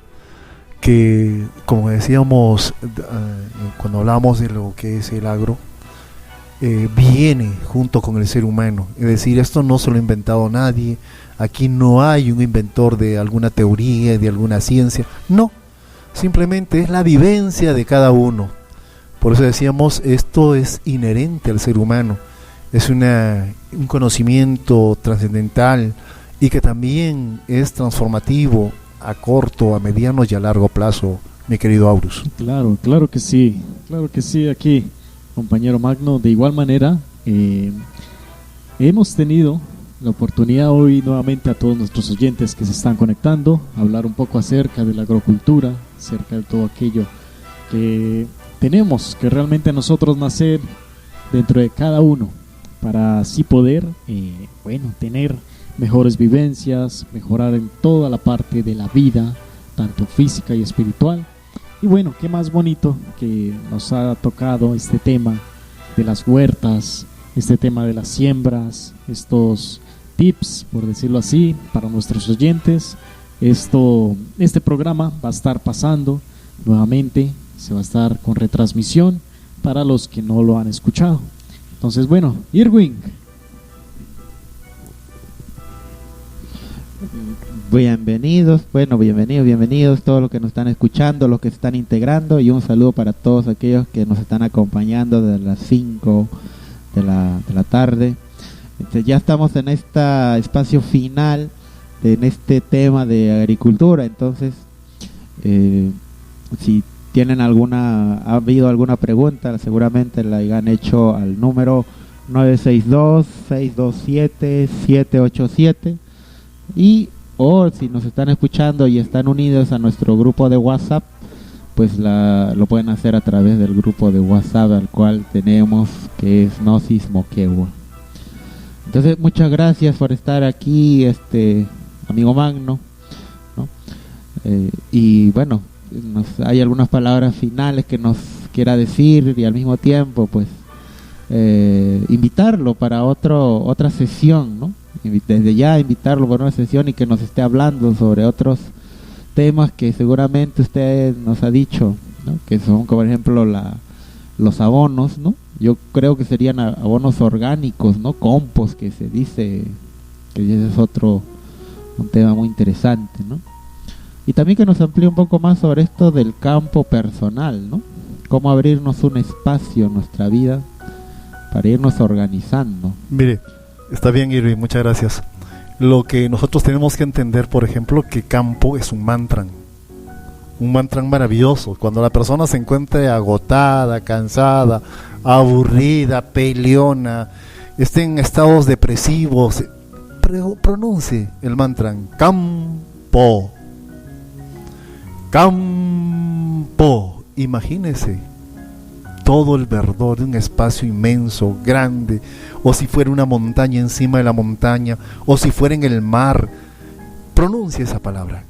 que, como decíamos cuando hablamos de lo que es el agro, viene junto con el ser humano. Es decir, esto no se lo ha inventado nadie. Aquí no hay un inventor de alguna teoría, de alguna ciencia. No, simplemente es la vivencia de cada uno. Por eso decíamos, esto es inherente al ser humano. Es un conocimiento trascendental y que también es transformativo a corto, a mediano y a largo plazo, mi querido Aurus. Claro, claro que sí, aquí, compañero Magno. De igual manera, hemos tenido la oportunidad hoy nuevamente a todos nuestros oyentes que se están conectando, a hablar un poco acerca de la agrocultura, acerca de todo aquello que tenemos que realmente nosotros nacer dentro de cada uno, para así poder, tener mejores vivencias, mejorar en toda la parte de la vida, tanto física y espiritual. Y bueno, qué más bonito que nos ha tocado este tema de las huertas, este tema de las siembras, estos tips, por decirlo así, para nuestros oyentes. Este programa va a estar pasando nuevamente, se va a estar con retransmisión para los que no lo han escuchado. Entonces, bueno, Irwin. Bienvenidos todos los que nos están escuchando, los que se están integrando, y un saludo para todos aquellos que nos están acompañando desde las 5 de la tarde. Entonces, ya estamos en este espacio final, en este tema de agricultura. Entonces, si tienen ha habido alguna pregunta, seguramente la hayan hecho al número 962-627-787, o si nos están escuchando y están unidos a nuestro grupo de WhatsApp, pues lo pueden hacer a través del grupo de WhatsApp al cual tenemos, que es Gnosis Moquegua. Entonces, muchas gracias por estar aquí, amigo Magno, ¿no? Y bueno, hay algunas palabras finales que nos quiera decir, y al mismo tiempo, pues, invitarlo para otra sesión, ¿no? Desde ya invitarlo para una sesión y que nos esté hablando sobre otros temas que seguramente usted nos ha dicho, ¿no? Que son, como por ejemplo, los abonos, ¿no? Yo creo que serían abonos orgánicos, ¿no? Compost, que se dice, que ese es un tema muy interesante, ¿no? Y también que nos amplíe un poco más sobre esto del campo personal, ¿no? Cómo abrirnos un espacio en nuestra vida para irnos organizando. Mire, está bien, Irving, muchas gracias. Lo que nosotros tenemos que entender, por ejemplo, que campo es un mantra maravilloso. Cuando la persona se encuentre agotada, cansada, aburrida, peleona, esté en estados depresivos, pronuncie el mantra campo, campo. Imagínese todo el verdor de un espacio inmenso, grande, o si fuera una montaña encima de la montaña, o si fuera en el mar. Pronuncie esa palabra,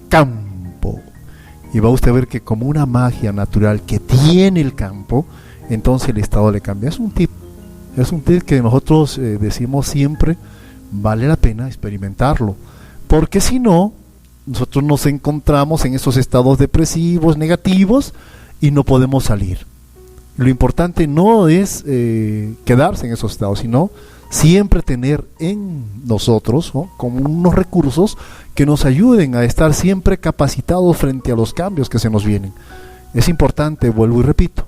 campo, y va usted a ver que como una magia natural que tiene el campo, entonces el estado le cambia. Es un tip que nosotros decimos siempre, vale la pena experimentarlo, porque si no, nosotros nos encontramos en esos estados depresivos, negativos, y no podemos salir. Lo importante no es quedarse en esos estados, sino siempre tener en nosotros, ¿no?, como unos recursos que nos ayuden a estar siempre capacitados frente a los cambios que se nos vienen. Es importante, vuelvo y repito,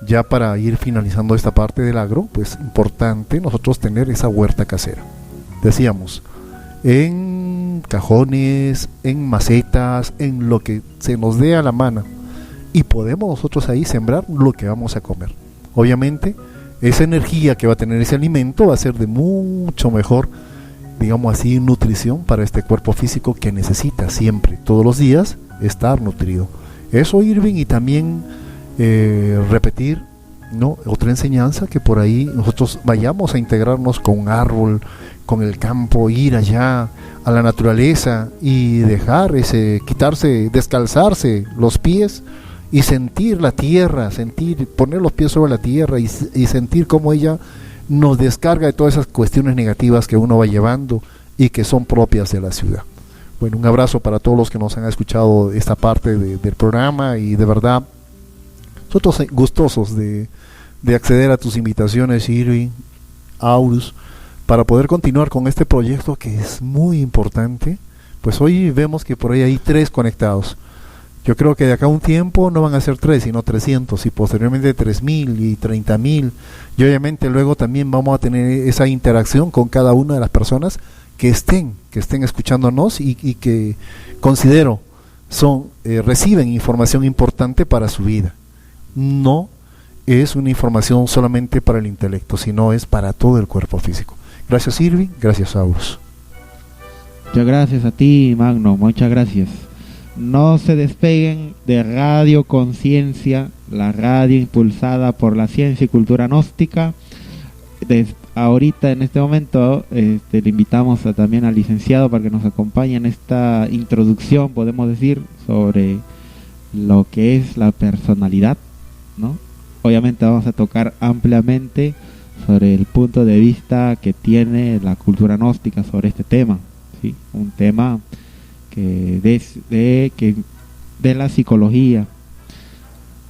ya para ir finalizando esta parte del agro, pues importante nosotros tener esa huerta casera. Decíamos, en cajones, en macetas, en lo que se nos dé a la mano, y podemos nosotros ahí sembrar lo que vamos a comer. Obviamente esa energía que va a tener ese alimento va a ser de mucho mejor, digamos así, nutrición para este cuerpo físico que necesita siempre, todos los días, estar nutrido. Eso, Irving, y también repetir, ¿no?, otra enseñanza, que por ahí nosotros vayamos a integrarnos con un árbol, con el campo, ir allá a la naturaleza y dejar descalzarse los pies y sentir la tierra, poner los pies sobre la tierra y sentir cómo ella nos descarga de todas esas cuestiones negativas que uno va llevando y que son propias de la ciudad. Bueno, un abrazo para todos los que nos han escuchado esta parte del programa, y de verdad nosotros gustosos de acceder a tus invitaciones, Irving, Aurus, para poder continuar con este proyecto que es muy importante. Pues hoy vemos que por ahí hay 3 conectados. Yo creo que de acá a un tiempo no van a ser 3, sino 300, y posteriormente 3.000 y 30.000. Y obviamente luego también vamos a tener esa interacción con cada una de las personas que estén escuchándonos y que considero reciben información importante para su vida. No es una información solamente para el intelecto, sino es para todo el cuerpo físico. Gracias, Irving, gracias, Aurus. Muchas gracias a ti, Magno, muchas gracias. No se despeguen de Radio Conciencia, la radio impulsada por la ciencia y cultura gnóstica. Ahorita, en este momento, le invitamos también al licenciado para que nos acompañe en esta introducción, podemos decir, sobre lo que es la personalidad, ¿no? Obviamente vamos a tocar ampliamente sobre el punto de vista que tiene la cultura gnóstica sobre este tema, ¿sí? Un tema de la psicología.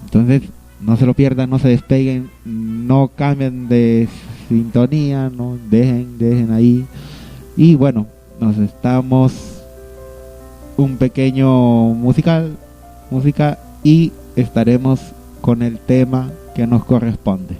Entonces, no se lo pierdan, no se despeguen, no cambien de sintonía, no dejen ahí. Y bueno, nos estamos un pequeño música, y estaremos con el tema que nos corresponde.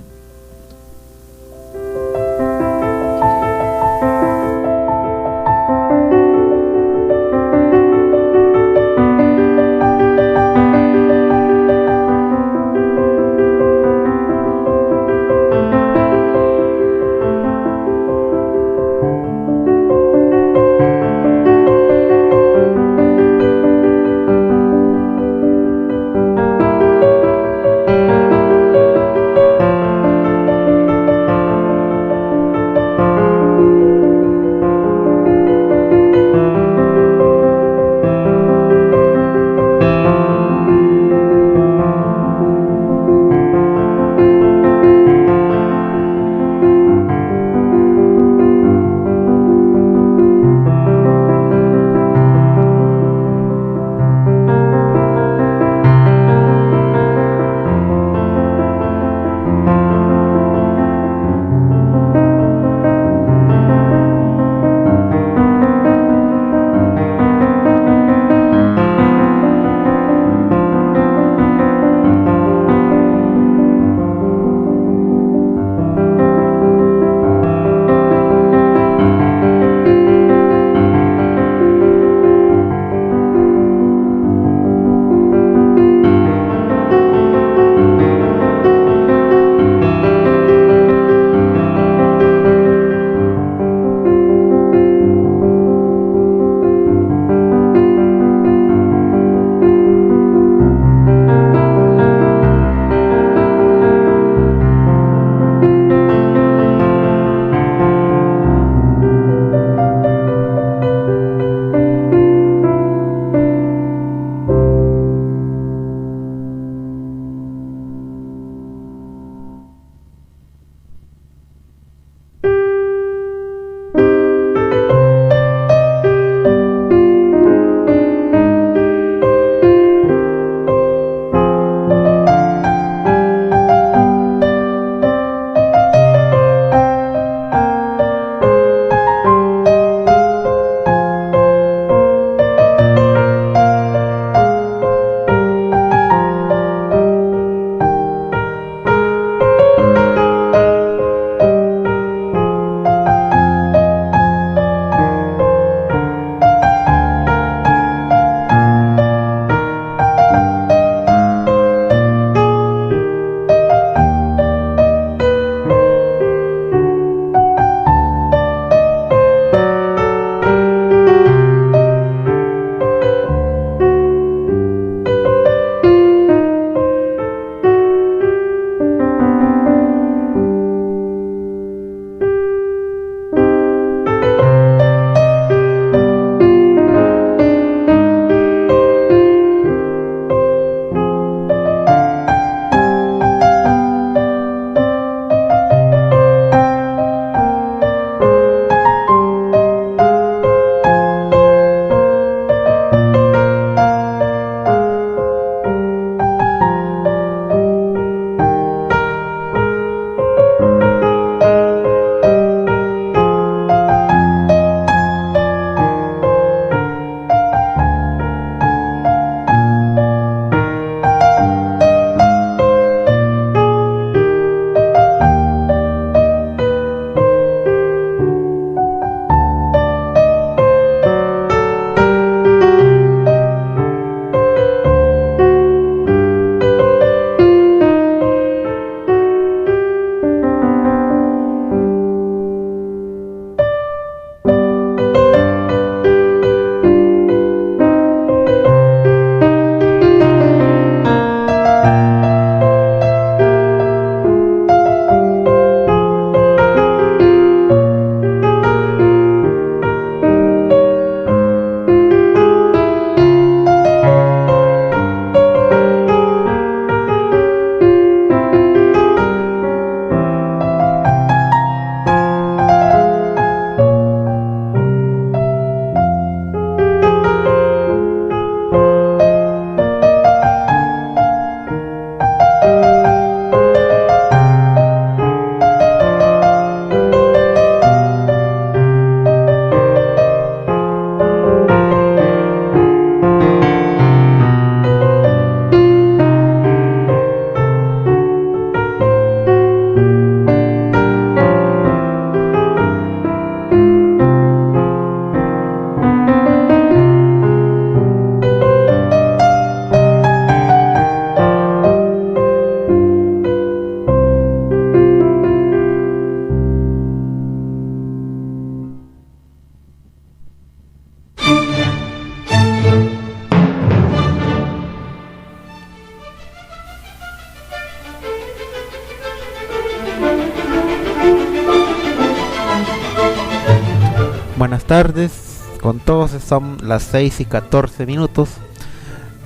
buenas tardes con todos. Son las 6:14.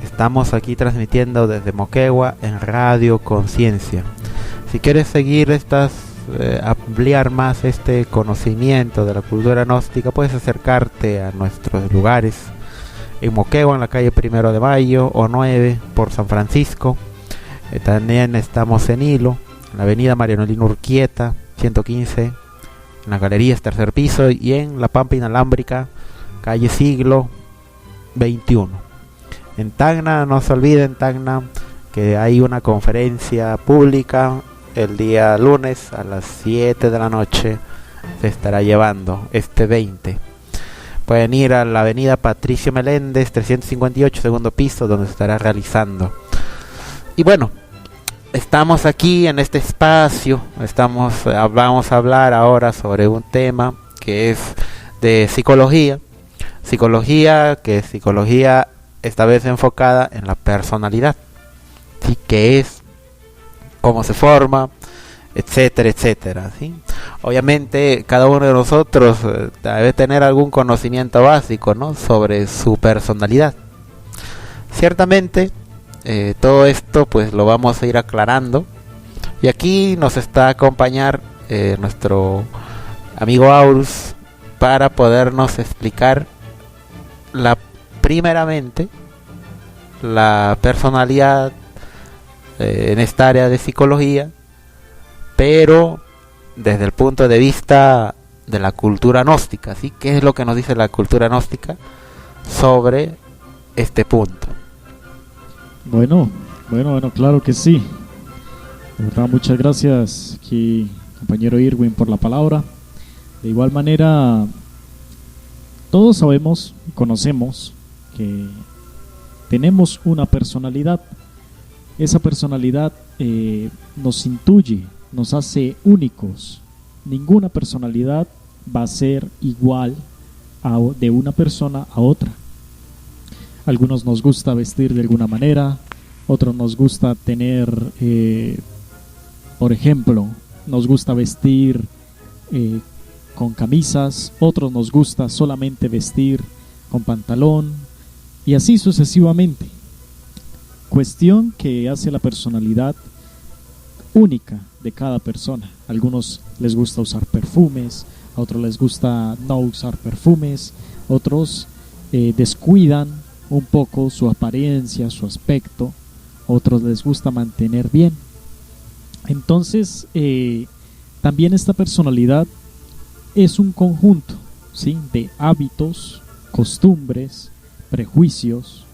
Estamos aquí transmitiendo desde Moquegua en Radio Conciencia. Si quieres seguir ampliar más este conocimiento de la cultura gnóstica, puedes acercarte a nuestros lugares en Moquegua, en la calle 1 de Mayo o 9 por San Francisco. También estamos en Hilo, en la avenida Marianolino Urquieta 115, en las galerías tercer piso, y en la Pampa Inalámbrica, calle Siglo XXI. En Tacna, no se olviden, Tacna, que hay una conferencia pública el día lunes a las 7 de la noche. Se estará llevando este 20. Pueden ir a la avenida Patricio Meléndez 358, segundo piso, donde se estará realizando. Y bueno, estamos aquí en este espacio. Vamos a hablar ahora sobre un tema que es de psicología. Psicología esta vez enfocada en la personalidad, ¿sí? Que es, cómo se forma, etcétera, etcétera, ¿sí? Obviamente cada uno de nosotros debe tener algún conocimiento básico, ¿no?, sobre su personalidad. Ciertamente todo esto pues lo vamos a ir aclarando, y aquí nos está a acompañar nuestro amigo Aurus para podernos explicar primeramente la personalidad en esta área de psicología, pero desde el punto de vista de la cultura gnóstica, ¿sí? ¿Qué es lo que nos dice la cultura gnóstica sobre este punto? Bueno, claro que sí. De verdad, muchas gracias aquí, compañero Irwin, por la palabra. De igual manera, todos sabemos y conocemos que tenemos una personalidad. Esa personalidad nos intuye, nos hace únicos. Ninguna personalidad va a ser igual de una persona a otra. Algunos nos gusta vestir de alguna manera, otros nos gusta tener, por ejemplo, nos gusta vestir con camisas, otros nos gusta solamente vestir con pantalón, y así sucesivamente. Cuestión que hace la personalidad única de cada persona. A algunos les gusta usar perfumes, a otros les gusta no usar perfumes, otros descuidan un poco su apariencia, su aspecto, otros les gusta mantener bien. Entonces también esta personalidad es un conjunto, ¿sí?, de hábitos, costumbres, prejuicios,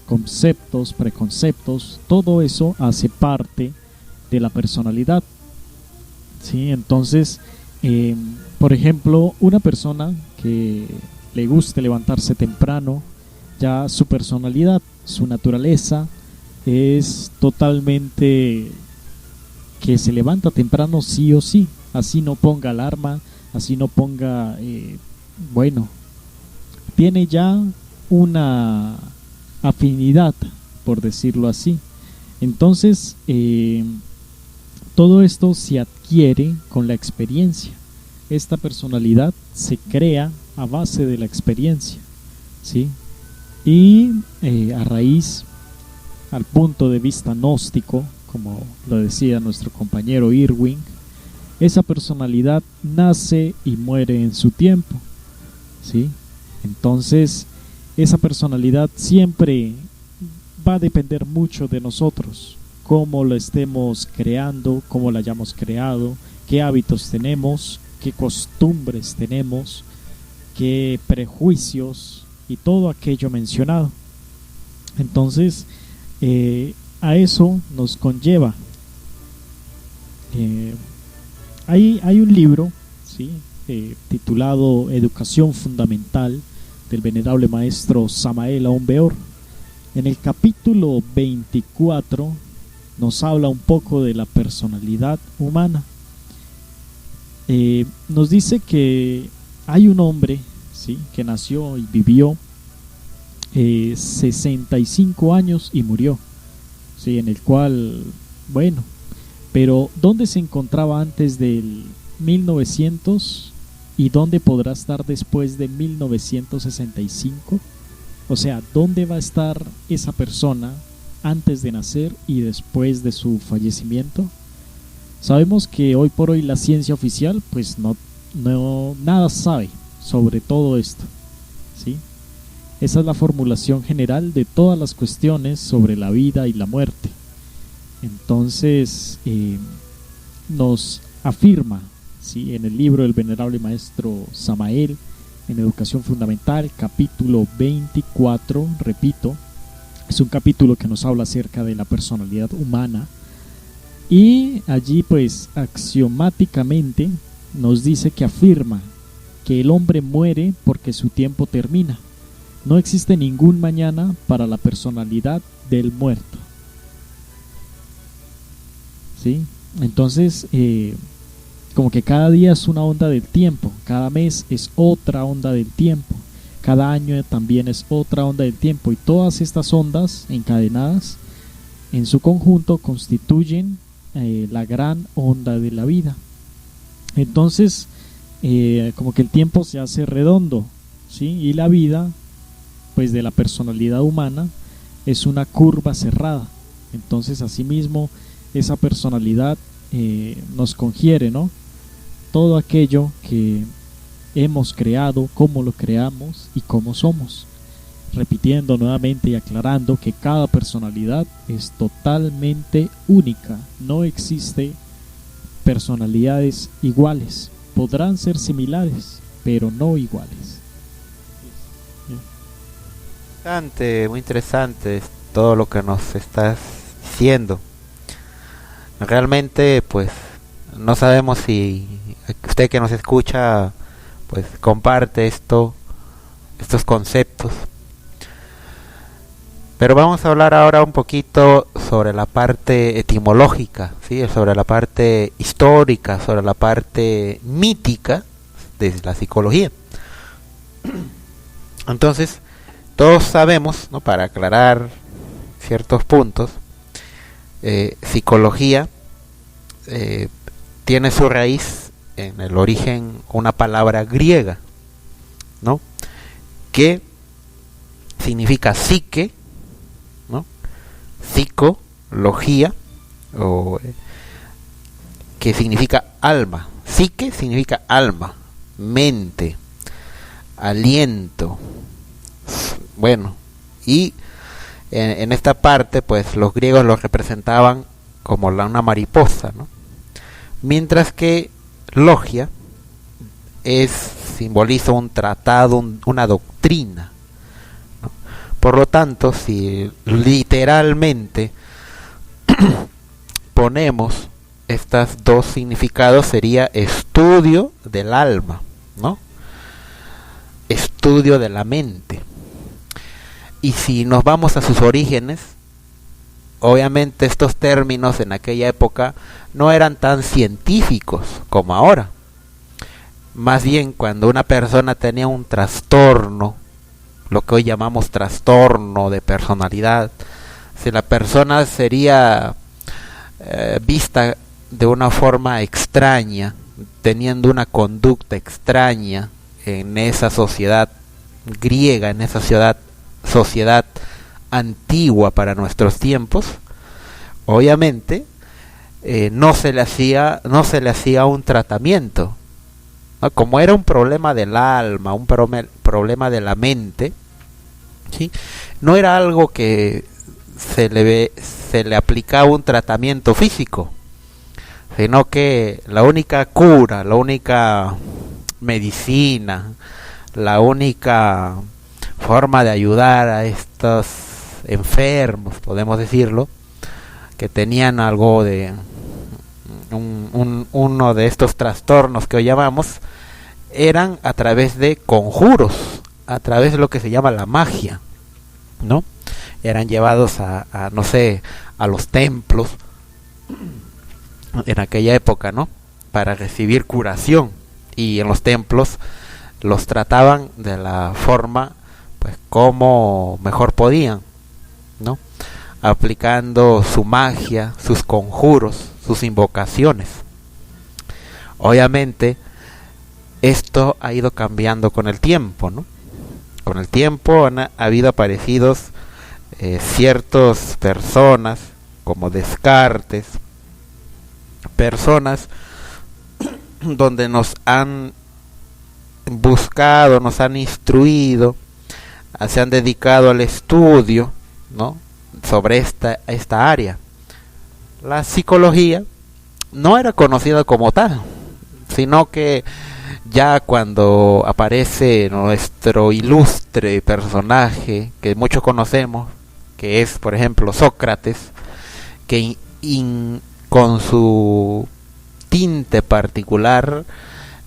conceptos, preconceptos. Todo eso hace parte de la personalidad, ¿sí? Entonces, por ejemplo, una persona que le guste levantarse temprano, ya su personalidad, su naturaleza es totalmente que se levanta temprano sí o sí, así no ponga alarma, así no ponga, tiene ya una afinidad, por decirlo así. Entonces todo esto se adquiere con la experiencia. Esta personalidad se crea a base de la experiencia, ¿sí? Y a raíz, al punto de vista gnóstico, como lo decía nuestro compañero Irwin, esa personalidad nace y muere en su tiempo, ¿sí? Entonces esa personalidad siempre va a depender mucho de nosotros, cómo la estemos creando, cómo la hayamos creado, qué hábitos tenemos, qué costumbres tenemos, qué prejuicios y todo aquello mencionado. Entonces a eso nos conlleva. Hay un libro, ¿sí?, titulado Educación Fundamental, del venerable maestro Samael Aun Weor. En el capítulo 24 nos habla un poco de la personalidad humana. Nos dice que hay un hombre, ¿sí?, que nació y vivió 65 años y murió, ¿sí?, en el cual, pero ¿dónde se encontraba antes del 1900? ¿Y dónde podrá estar después de 1965? O sea, ¿dónde va a estar esa persona antes de nacer y después de su fallecimiento? Sabemos que hoy por hoy la ciencia oficial pues no nada sabe sobre todo esto, ¿sí? Esa es la formulación general de todas las cuestiones sobre la vida y la muerte. Entonces nos afirma, ¿sí?, en el libro del venerable maestro Samael, en Educación Fundamental, capítulo 24, repito, es un capítulo que nos habla acerca de la personalidad humana, y allí pues axiomáticamente nos dice que afirma que el hombre muere porque su tiempo termina. No existe ningún mañana para la personalidad del muerto, ¿sí? Entonces como que cada día es una onda del tiempo, cada mes es otra onda del tiempo, cada año también es otra onda del tiempo, y todas estas ondas encadenadas en su conjunto constituyen la gran onda de la vida. Entonces como que el tiempo se hace redondo, ¿sí? Y la vida pues de la personalidad humana es una curva cerrada. Entonces asimismo esa personalidad nos confiere, ¿no?, todo aquello que hemos creado, cómo lo creamos y cómo somos, repitiendo nuevamente y aclarando que cada personalidad es totalmente única. No existe personalidades iguales. Podrán ser similares, pero no iguales. Muy interesante todo lo que nos estás diciendo. Realmente pues no sabemos si usted que nos escucha pues comparte estos conceptos, pero vamos a hablar ahora un poquito sobre la parte etimológica, ¿sí?, sobre la parte histórica, sobre la parte mítica de la psicología. Entonces todos sabemos, ¿no?, para aclarar ciertos puntos, psicología tiene su raíz en el origen una palabra griega, ¿no?, que significa psique, ¿no?, psicología, o que significa alma. Psique significa alma, mente, aliento. Bueno, y en esta parte pues los griegos lo representaban como una mariposa, ¿no?, mientras que logia simboliza un tratado, una doctrina, ¿no? Por lo tanto, si literalmente ponemos estos dos significados, sería estudio del alma, ¿no?, estudio de la mente. Y si nos vamos a sus orígenes, obviamente estos términos en aquella época no eran tan científicos como ahora. Más bien, cuando una persona tenía un trastorno, lo que hoy llamamos trastorno de personalidad, si la persona sería vista de una forma extraña, teniendo una conducta extraña en esa sociedad griega, en esa sociedad antigua para nuestros tiempos, obviamente no se le hacía un tratamiento, ¿no? Como era un problema del alma, un problema de la mente, ¿sí?, no era algo que se le aplicaba un tratamiento físico, sino que la única cura, la única medicina, la única forma de ayudar a estos enfermos, podemos decirlo, que tenían algo de uno de estos trastornos que hoy llamamos, eran a través de conjuros, a través de lo que se llama la magia, ¿no? Eran llevados a no sé, a los templos en aquella época, ¿no?, para recibir curación, y en los templos los trataban de la forma pues como mejor podían, ¿no?, aplicando su magia, sus conjuros, sus invocaciones. Obviamente esto ha ido cambiando con el tiempo, ¿no? Con el tiempo ha habido aparecidos ciertas personas como Descartes, personas donde nos han buscado, nos han instruido, se han dedicado al estudio, ¿no?, sobre esta área. La psicología no era conocida como tal, sino que ya cuando aparece nuestro ilustre personaje que muchos conocemos, que es por ejemplo Sócrates, que con su tinte particular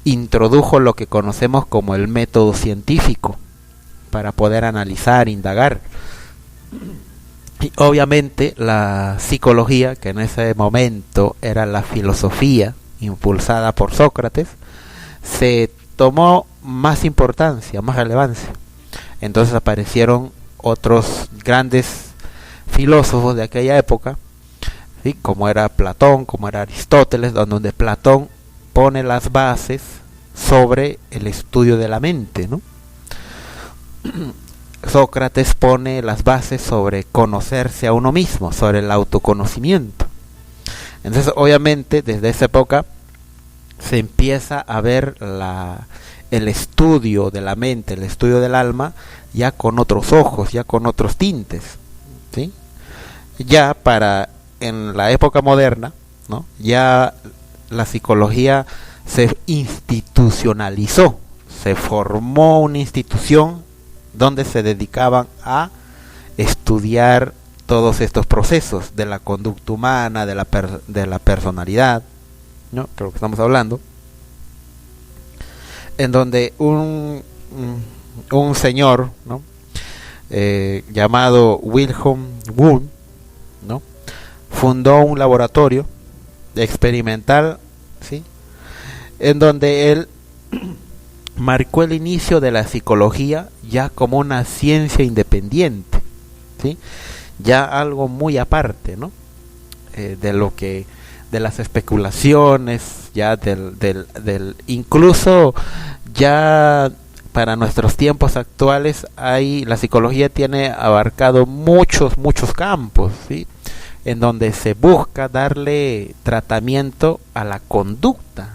introdujo lo que conocemos como el método científico para poder analizar, indagar. Y obviamente la psicología, que en ese momento era la filosofía impulsada por Sócrates, se tomó más importancia, más relevancia. Entonces aparecieron otros grandes filósofos de aquella época, ¿sí?, como era Platón, como era Aristóteles, donde Platón pone las bases sobre el estudio de la mente, ¿no? Sócrates pone las bases sobre conocerse a uno mismo, sobre el autoconocimiento. Entonces, obviamente, desde esa época se empieza a ver el estudio de la mente, el estudio del alma, ya con otros ojos, ya con otros tintes, ¿sí? Ya en la época moderna, ¿no?, ya la psicología se institucionalizó, se formó una institución donde se dedicaban a estudiar todos estos procesos de la conducta humana, de la personalidad, ¿no?, creo que estamos hablando, en donde un señor, ¿no?, llamado Wilhelm Wundt, ¿no?, fundó un laboratorio experimental, ¿sí?, en donde él marcó el inicio de la psicología ya como una ciencia independiente, ¿sí?, ya algo muy aparte, ¿no?, de las especulaciones, ya incluso ya para nuestros tiempos actuales la psicología tiene abarcado muchos campos, ¿sí?, en donde se busca darle tratamiento a la conducta,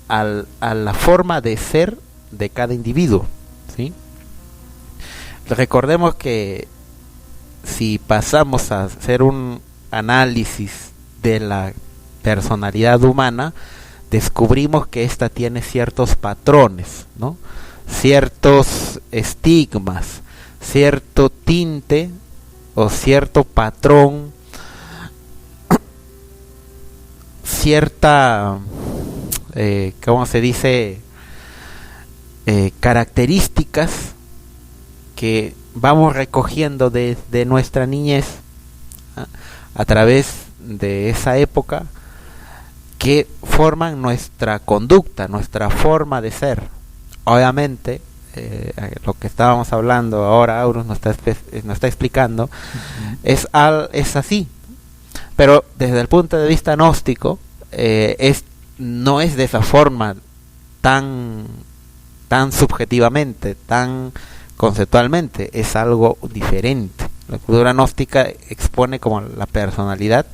a la forma de ser de cada individuo, ¿sí? Recordemos que si pasamos a hacer un análisis de la personalidad humana, descubrimos que ésta tiene ciertos patrones, ¿no?, ciertos estigmas, cierto tinte o cierto patrón, cierta ¿cómo se dice? Características que vamos recogiendo desde nuestra niñez, ¿ah?, a través de esa época, que forman nuestra conducta, nuestra forma de ser. Obviamente, lo que estábamos hablando ahora, Aurus nos está explicando, es así, pero desde el punto de vista gnóstico, no es de esa forma tan subjetivamente, tan conceptualmente, es algo diferente. La cultura gnóstica expone como la personalidad,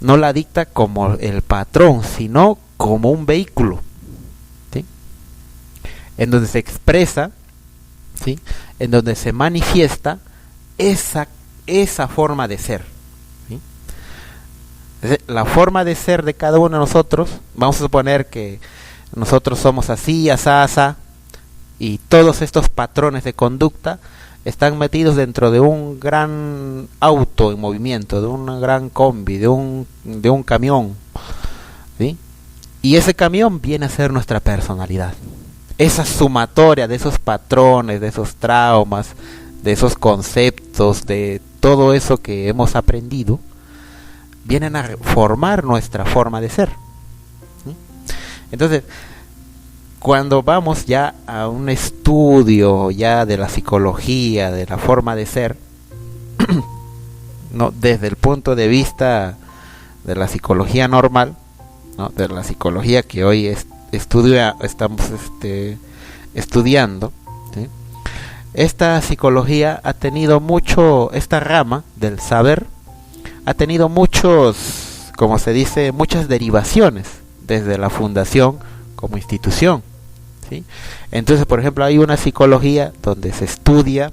no la dicta como el patrón, sino como un vehículo, ¿sí?, en donde se expresa, ¿sí?, en donde se manifiesta esa forma de ser, ¿sí? La forma de ser de cada uno de nosotros, vamos a suponer que nosotros somos así, asá, asá, y todos estos patrones de conducta están metidos dentro de un gran auto en movimiento, de una gran combi, de un camión, ¿sí? Y ese camión viene a ser nuestra personalidad. Esa sumatoria de esos patrones, de esos traumas, de esos conceptos, de todo eso que hemos aprendido, vienen a formar nuestra forma de ser, ¿sí? Entonces, cuando vamos ya a un estudio ya de la psicología, de la forma de ser, no, desde el punto de vista de la psicología normal, ¿no?, de la psicología que hoy estamos estudiando, ¿sí? Esta psicología ha tenido esta rama del saber ha tenido como se dice, muchas derivaciones desde la fundación como institución, ¿sí? Entonces, por ejemplo, hay una psicología donde se estudia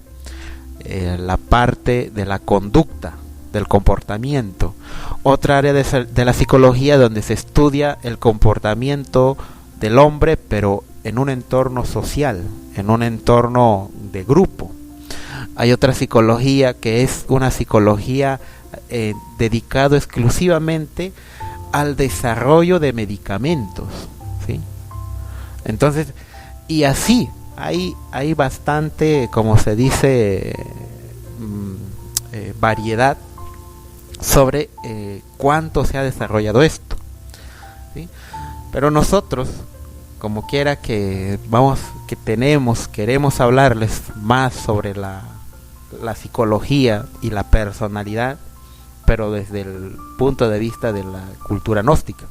la parte de la conducta, del comportamiento. Otra área de la psicología donde se estudia el comportamiento del hombre, pero en un entorno social, en un entorno de grupo. Hay otra psicología que es una psicología dedicado exclusivamente al desarrollo de medicamentos, ¿sí? Entonces, y así hay bastante, como se dice, variedad sobre cuánto se ha desarrollado esto, ¿sí? Pero nosotros, como quiera que queremos hablarles más sobre la psicología y la personalidad, pero desde el punto de vista de la cultura gnóstica.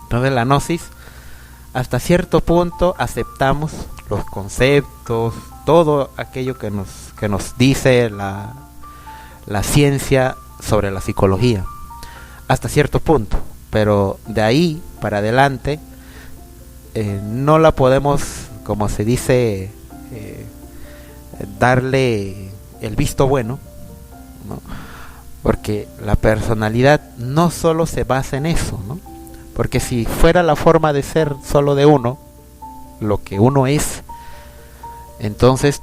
Entonces, la gnosis, hasta cierto punto aceptamos los conceptos, todo aquello que nos dice la ciencia sobre la psicología, hasta cierto punto, pero de ahí para adelante no la podemos, como se dice, darle el visto bueno, ¿no? Porque la personalidad no solo se basa en eso, ¿no? Porque si fuera la forma de ser solo de uno, lo que uno es, entonces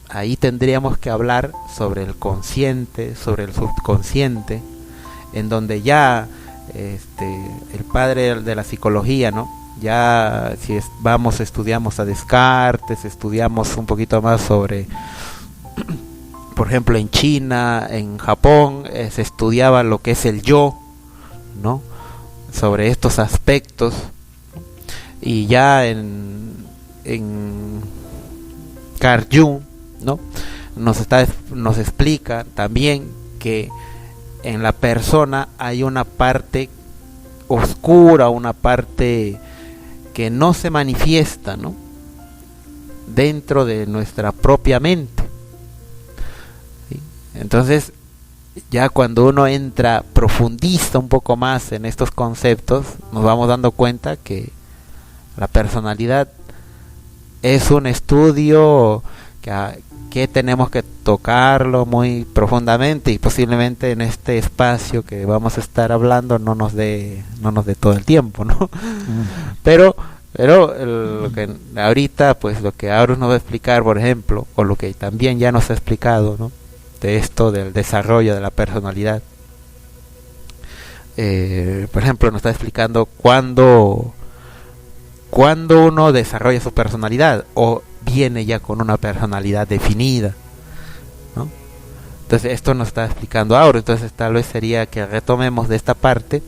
ahí tendríamos que hablar sobre el consciente, sobre el subconsciente, en donde ya el padre de la psicología, ¿no? Ya si estudiamos a Descartes, estudiamos un poquito más sobre, por ejemplo, en China, en Japón, se estudiaba lo que es el yo, ¿no? Sobre estos aspectos. Y ya en Carl Jung, ¿no? nos explica también que en la persona hay una parte oscura, una parte que no se manifiesta, ¿no? Dentro de nuestra propia mente, ¿sí? Entonces, ya cuando uno profundiza un poco más en estos conceptos, nos vamos dando cuenta que la personalidad es un estudio que tenemos que tocarlo muy profundamente, y posiblemente en este espacio que vamos a estar hablando no nos dé todo el tiempo, ¿no? Pero lo que ahorita, pues lo que Aurus nos va a explicar, por ejemplo, o lo que también ya nos ha explicado, ¿no? De esto del desarrollo de la personalidad, por ejemplo, nos está explicando cuándo uno desarrolla su personalidad o viene ya con una personalidad definida, ¿no? Entonces esto nos está explicando ahora. Entonces tal vez sería que retomemos de esta parte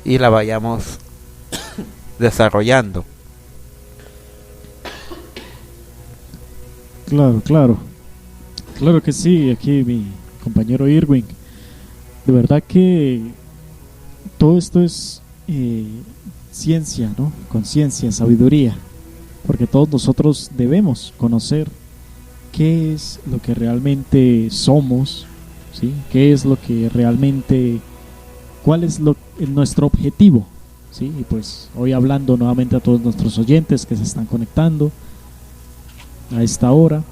y la vayamos desarrollando. Claro que sí. Aquí mi compañero Irwin, de verdad que todo esto es ciencia, ¿no? Conciencia, sabiduría, porque todos nosotros debemos conocer qué es lo que realmente somos, ¿sí? Qué es lo que realmente, cuál es nuestro objetivo, ¿sí? Y pues hoy hablando nuevamente a todos nuestros oyentes que se están conectando a esta hora,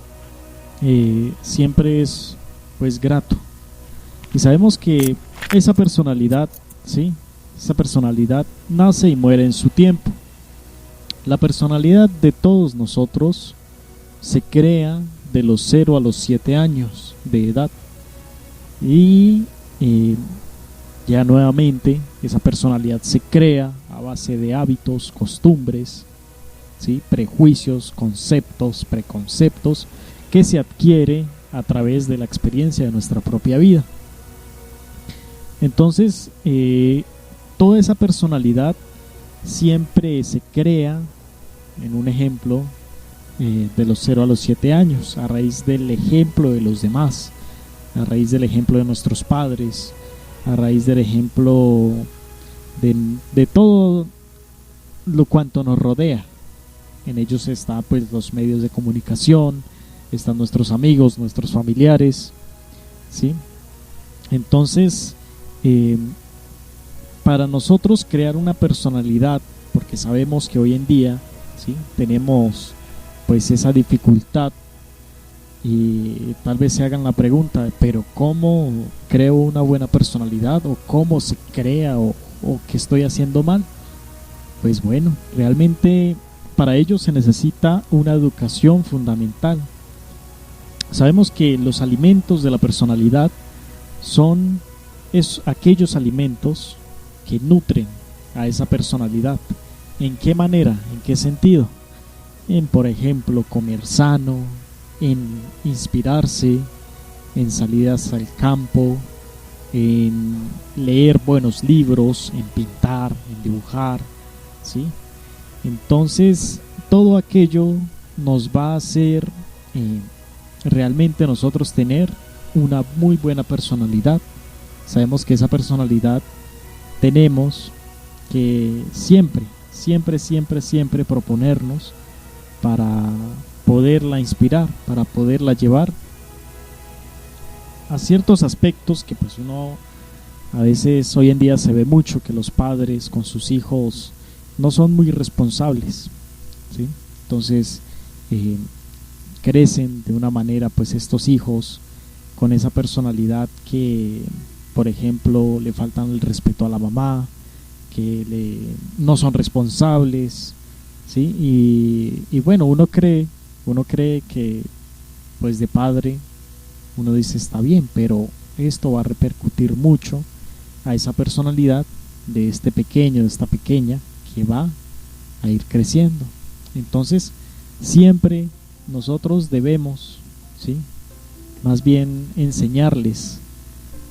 siempre es pues grato, y sabemos que esa personalidad, ¿sí? Esa personalidad nace y muere en su tiempo. La personalidad de todos nosotros se crea de los 0 a los 7 años de edad, y ya nuevamente esa personalidad se crea a base de hábitos, costumbres, ¿sí? Prejuicios, conceptos, preconceptos que se adquiere a través de la experiencia de nuestra propia vida. Entonces, toda esa personalidad siempre se crea, en un ejemplo, de los 0 a los 7 años, a raíz del ejemplo de los demás, a raíz del ejemplo de nuestros padres, a raíz del ejemplo de todo lo cuanto nos rodea. En ellos está pues los medios de comunicación, están nuestros amigos, nuestros familiares, ¿sí? Entonces, para nosotros crear una personalidad, porque sabemos que hoy en día, ¿sí?, tenemos pues esa dificultad, y tal vez se hagan la pregunta, pero ¿cómo creo una buena personalidad? ¿O cómo se crea? ¿O qué estoy haciendo mal? Pues bueno, realmente para ello se necesita una educación fundamental. Sabemos que los alimentos de la personalidad son aquellos alimentos que nutren a esa personalidad. ¿En qué manera? ¿En qué sentido? En, por ejemplo, comer sano, en inspirarse, en salidas al campo, en leer buenos libros, en pintar, en dibujar, ¿sí? Entonces, todo aquello nos va a hacer realmente nosotros tener una muy buena personalidad. Sabemos que esa personalidad tenemos que siempre proponernos para poderla inspirar, para poderla llevar a ciertos aspectos que pues uno a veces hoy en día se ve mucho, que los padres con sus hijos no son muy responsables, ¿sí? Entonces crecen de una manera pues estos hijos con esa personalidad que, por ejemplo, le faltan el respeto a la mamá, que no son responsables, ¿sí? Y bueno, uno cree que pues de padre uno dice está bien, pero esto va a repercutir mucho a esa personalidad de este pequeño, de esta pequeña, que va a ir creciendo. Entonces siempre nosotros debemos, ¿sí?, más bien enseñarles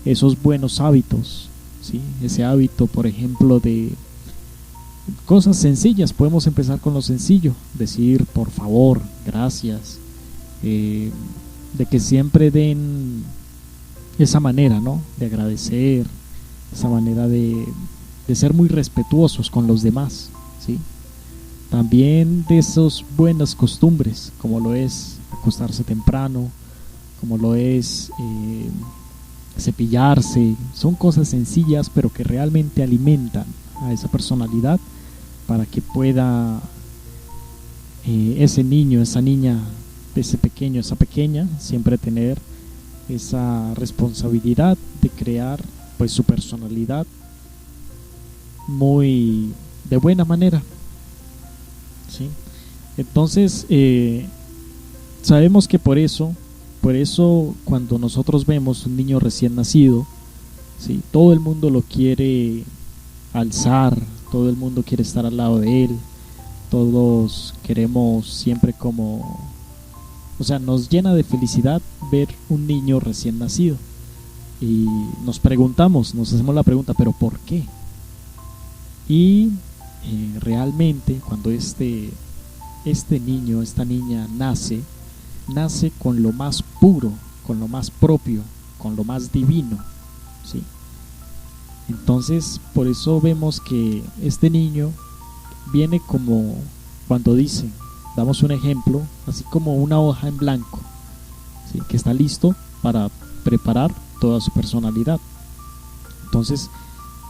esos buenos hábitos, ¿sí? Ese hábito, por ejemplo, de cosas sencillas. Podemos empezar con lo sencillo, decir por favor, gracias, de que siempre den esa manera, ¿no?, de agradecer, esa manera de ser muy respetuosos con los demás, ¿sí? También de esas buenas costumbres, como lo es acostarse temprano, como lo es cepillarse. Son cosas sencillas pero que realmente alimentan a esa personalidad para que pueda ese niño, esa niña, ese pequeño, esa pequeña siempre tener esa responsabilidad de crear pues su personalidad muy de buena manera, ¿sí? Entonces sabemos que por eso cuando nosotros vemos un niño recién nacido, ¿sí?, todo el mundo lo quiere alzar, todo el mundo quiere estar al lado de él, todos queremos siempre nos llena de felicidad ver un niño recién nacido, y nos hacemos la pregunta, ¿pero por qué? Y realmente cuando este niño, esta niña nace con lo más puro, con lo más propio, con lo más divino, ¿sí? Entonces por eso vemos que este niño viene como cuando dicen, damos un ejemplo, así como una hoja en blanco, ¿sí?, que está listo para preparar toda su personalidad. Entonces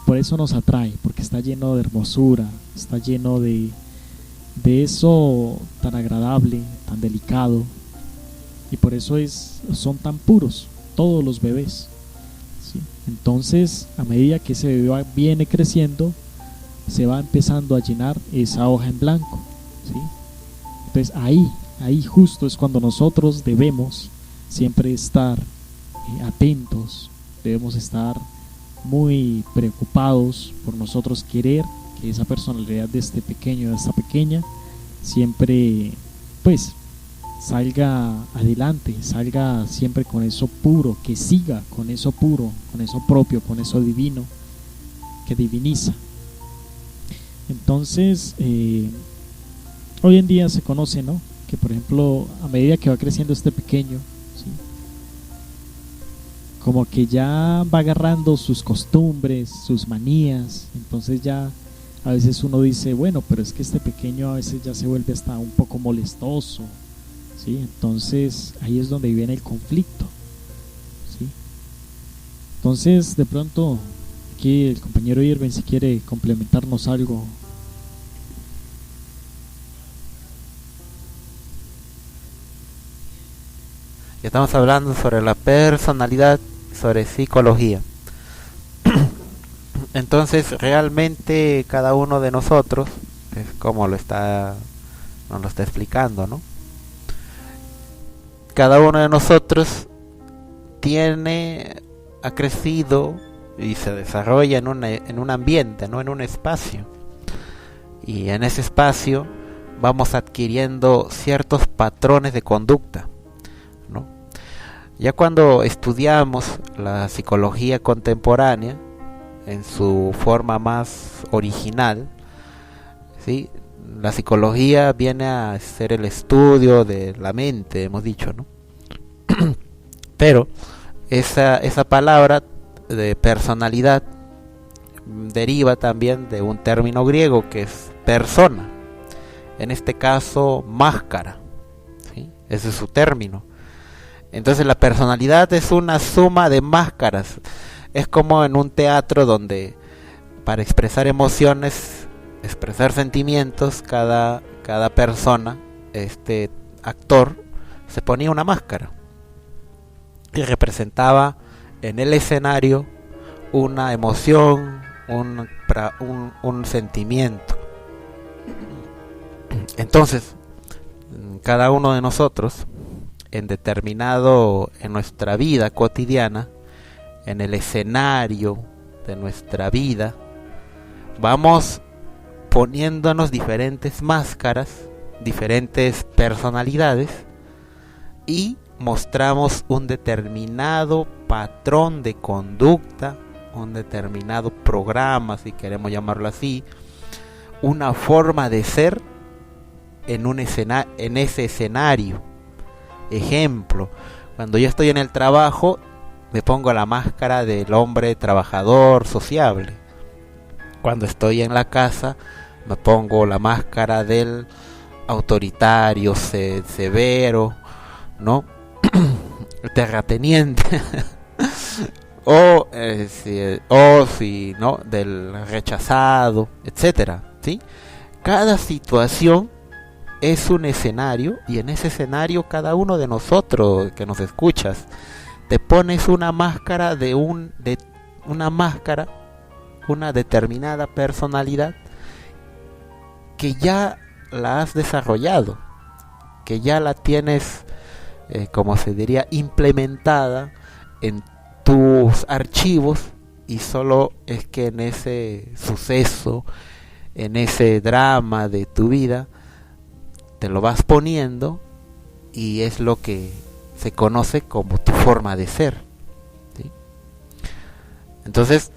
por eso nos atrae, porque está lleno de hermosura, está lleno de eso tan agradable, tan delicado, y por eso son tan puros todos los bebés, ¿sí? Entonces a medida que ese bebé viene creciendo, se va empezando a llenar esa hoja en blanco, ¿sí? Entonces ahí justo es cuando nosotros debemos siempre estar atentos, debemos estar muy preocupados por nosotros, querer que esa personalidad de este pequeño, de esta pequeña, siempre pues salga adelante, salga siempre con eso puro, que siga con eso puro, con eso propio, con eso divino, que diviniza. Entonces hoy en día se conoce, ¿no?, que por ejemplo a medida que va creciendo este pequeño, ¿sí?, como que ya va agarrando sus costumbres, sus manías. Entonces ya a veces uno dice, bueno, pero es que este pequeño a veces ya se vuelve hasta un poco molestoso, ¿sí? Entonces ahí es donde viene el conflicto, ¿sí? Entonces de pronto aquí el compañero Irving, si quiere complementarnos algo. Estamos hablando sobre la personalidad, sobre psicología. Entonces realmente cada uno de nosotros, es como nos lo está explicando, ¿no? Cada uno de nosotros ha crecido y se desarrolla en un ambiente, ¿no? En un espacio. Y en ese espacio vamos adquiriendo ciertos patrones de conducta, ¿no? Ya cuando estudiamos la psicología contemporánea en su forma más original, ¿sí? La psicología viene a ser el estudio de la mente, hemos dicho, ¿no? Pero esa palabra de personalidad deriva también de un término griego que es persona, en este caso máscara, ¿sí? Ese es su término. Entonces la personalidad es una suma de máscaras. Es como en un teatro donde para expresar emociones, expresar sentimientos, cada persona, este actor, se ponía una máscara y representaba en el escenario una emoción, un sentimiento. Entonces, cada uno de nosotros, en nuestra vida cotidiana, en el escenario de nuestra vida, vamos poniéndonos diferentes máscaras, diferentes personalidades, y mostramos un determinado patrón de conducta, un determinado programa, si queremos llamarlo así, una forma de ser en ese escenario. Ejemplo, cuando yo estoy en el trabajo, me pongo la máscara del hombre trabajador, sociable. Cuando estoy en la casa, me pongo la máscara del autoritario, severo, ¿no? Terrateniente. o si no, del rechazado, etcétera, ¿sí? Cada situación es un escenario, y en ese escenario cada uno de nosotros que nos escuchas te pones una máscara una determinada personalidad que ya la has desarrollado, que ya la tienes, como se diría, implementada en tus archivos, y solo es que en ese suceso, en ese drama de tu vida, te lo vas poniendo, y es lo que se conoce como tu forma de ser, ¿sí? Entonces,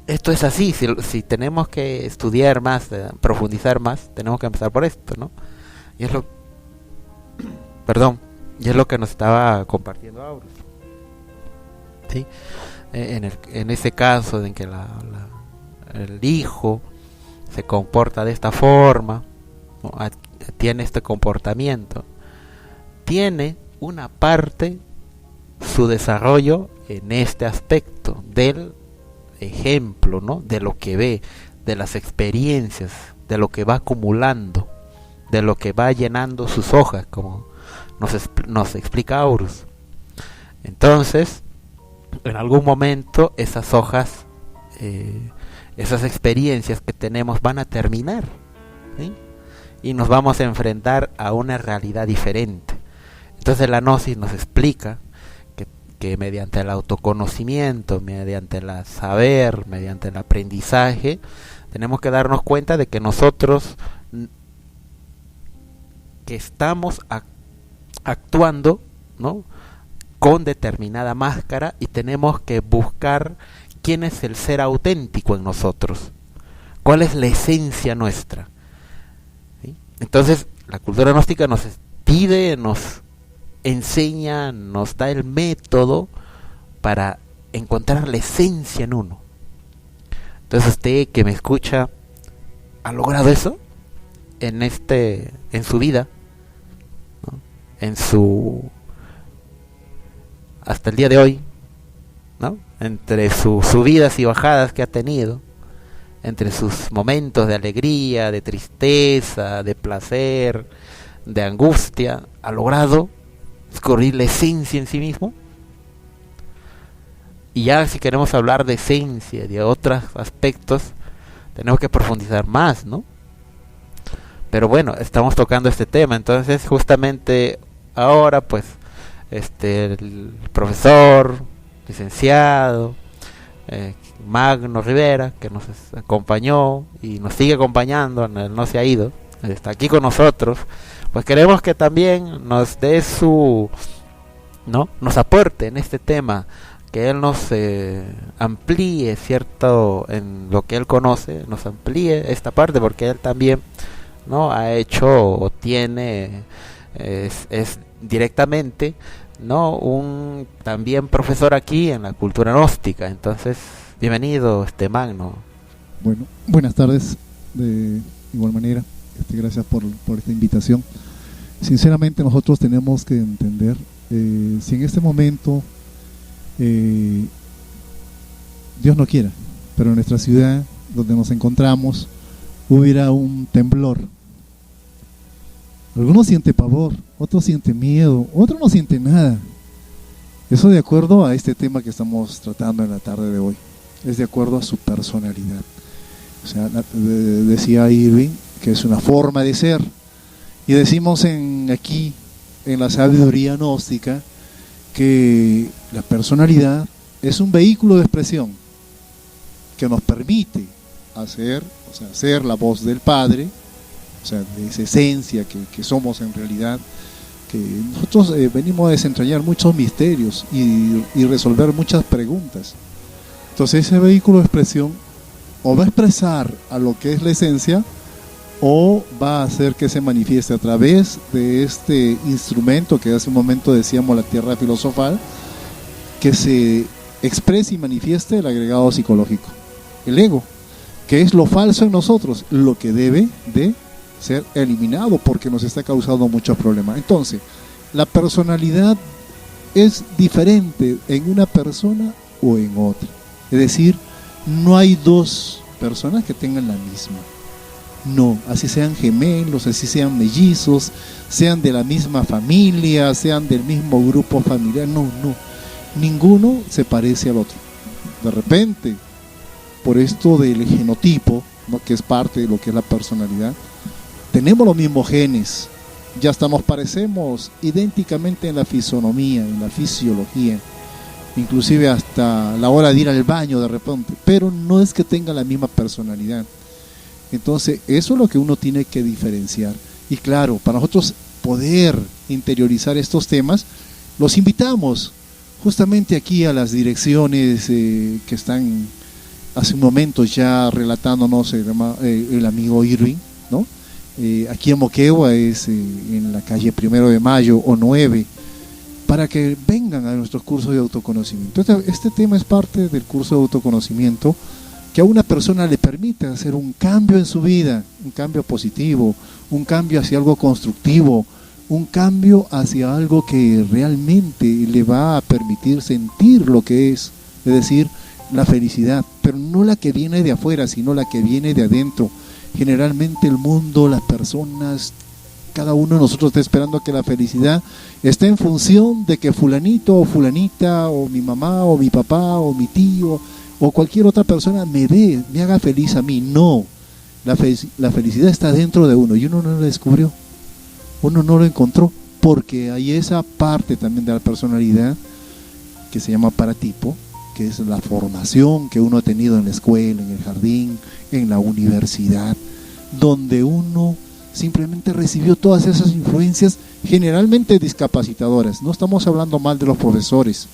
esto es así. Si tenemos que estudiar más, profundizar más, tenemos que empezar por esto, ¿no? Y es lo que nos estaba compartiendo Aurus, ¿sí? En ese caso en que el hijo se comporta de esta forma, ¿no? Tiene este comportamiento, tiene una parte, su desarrollo en este aspecto del ejemplo, ¿no? De lo que ve, de las experiencias, de lo que va acumulando, de lo que va llenando sus hojas, como nos explica Aurus. Entonces, en algún momento esas hojas, esas experiencias que tenemos van a terminar, ¿sí? Y nos vamos a enfrentar a una realidad diferente. Entonces la gnosis nos explica que mediante el autoconocimiento, mediante el saber, mediante el aprendizaje, tenemos que darnos cuenta de que nosotros que estamos actuando, ¿no?, con determinada máscara, y tenemos que buscar quién es el ser auténtico en nosotros, cuál es la esencia nuestra, ¿sí? Entonces la cultura gnóstica nos pide, nos enseña, nos da el método para encontrar la esencia en uno. Entonces usted que me escucha, ha logrado eso en su vida, ¿no? Hasta el día de hoy, ¿no? Entre sus subidas y bajadas que ha tenido, entre sus momentos de alegría, de tristeza, de placer, de angustia, ha logrado descubrir la esencia en sí mismo. Y ya si queremos hablar de esencia y de otros aspectos, tenemos que profundizar más, ¿no? Pero bueno, estamos tocando este tema, entonces justamente ahora pues el profesor, licenciado Magno Rivera, que nos acompañó y nos sigue acompañando, no se ha ido, está aquí con nosotros, pues queremos que también nos dé nos aporte en este tema, que él nos amplíe cierto en lo que él conoce, nos amplíe esta parte, porque él también no ha hecho o tiene es directamente un también profesor aquí en la cultura gnóstica. Entonces, bienvenido Magno. Bueno, buenas tardes. De igual manera, gracias por esta invitación. Sinceramente, nosotros tenemos que entender si en este momento Dios no quiera, pero en nuestra ciudad donde nos encontramos hubiera un temblor, algunos sienten pavor, otros sienten miedo, otros no sienten nada. Eso de acuerdo a este tema que estamos tratando en la tarde de hoy, es de acuerdo a su personalidad. O sea, decía Irving que es una forma de ser, y decimos aquí en la sabiduría gnóstica que la personalidad es un vehículo de expresión que nos permite ser la voz del Padre, o sea, de esa esencia que somos en realidad, que nosotros venimos a desentrañar muchos misterios y resolver muchas preguntas. Entonces ese vehículo de expresión o va a expresar a lo que es la esencia, o va a hacer que se manifieste a través de este instrumento que hace un momento decíamos, la tierra filosofal, que se exprese y manifieste el agregado psicológico, el ego, que es lo falso en nosotros, lo que debe de ser eliminado porque nos está causando muchos problemas. Entonces, la personalidad es diferente en una persona o en otra. Es decir, no hay dos personas que tengan la misma. No, así sean gemelos, así sean mellizos, sean de la misma familia, sean del mismo grupo familiar, no, ninguno se parece al otro. De repente, por esto del genotipo, ¿no?, que es parte de lo que es la personalidad, tenemos los mismos genes, ya hasta nos parecemos idénticamente en la fisonomía, en la fisiología, inclusive hasta la hora de ir al baño de repente, pero no es que tenga la misma personalidad. Entonces eso es lo que uno tiene que diferenciar. Y claro, para nosotros poder interiorizar estos temas, los invitamos justamente aquí a las direcciones que están hace un momento ya relatándonos el amigo Irving, ¿no? Aquí en Moquegua es en la calle 1 de Mayo o 9, para que vengan a nuestros cursos de autoconocimiento. Este tema es parte del curso de autoconocimiento que a una persona le permite hacer un cambio en su vida, un cambio positivo, un cambio hacia algo constructivo, un cambio hacia algo que realmente le va a permitir sentir lo que es decir, la felicidad, pero no la que viene de afuera, sino la que viene de adentro. Generalmente el mundo, las personas, cada uno de nosotros está esperando que la felicidad esté en función de que fulanito o fulanita, o mi mamá o mi papá o mi tío o cualquier otra persona me haga feliz a mí. No, la felicidad está dentro de uno y uno no lo descubrió, uno no lo encontró, porque hay esa parte también de la personalidad que se llama paratipo, que es la formación que uno ha tenido en la escuela, en el jardín, en la universidad, donde uno simplemente recibió todas esas influencias generalmente discapacitadoras. No estamos hablando mal de los profesores,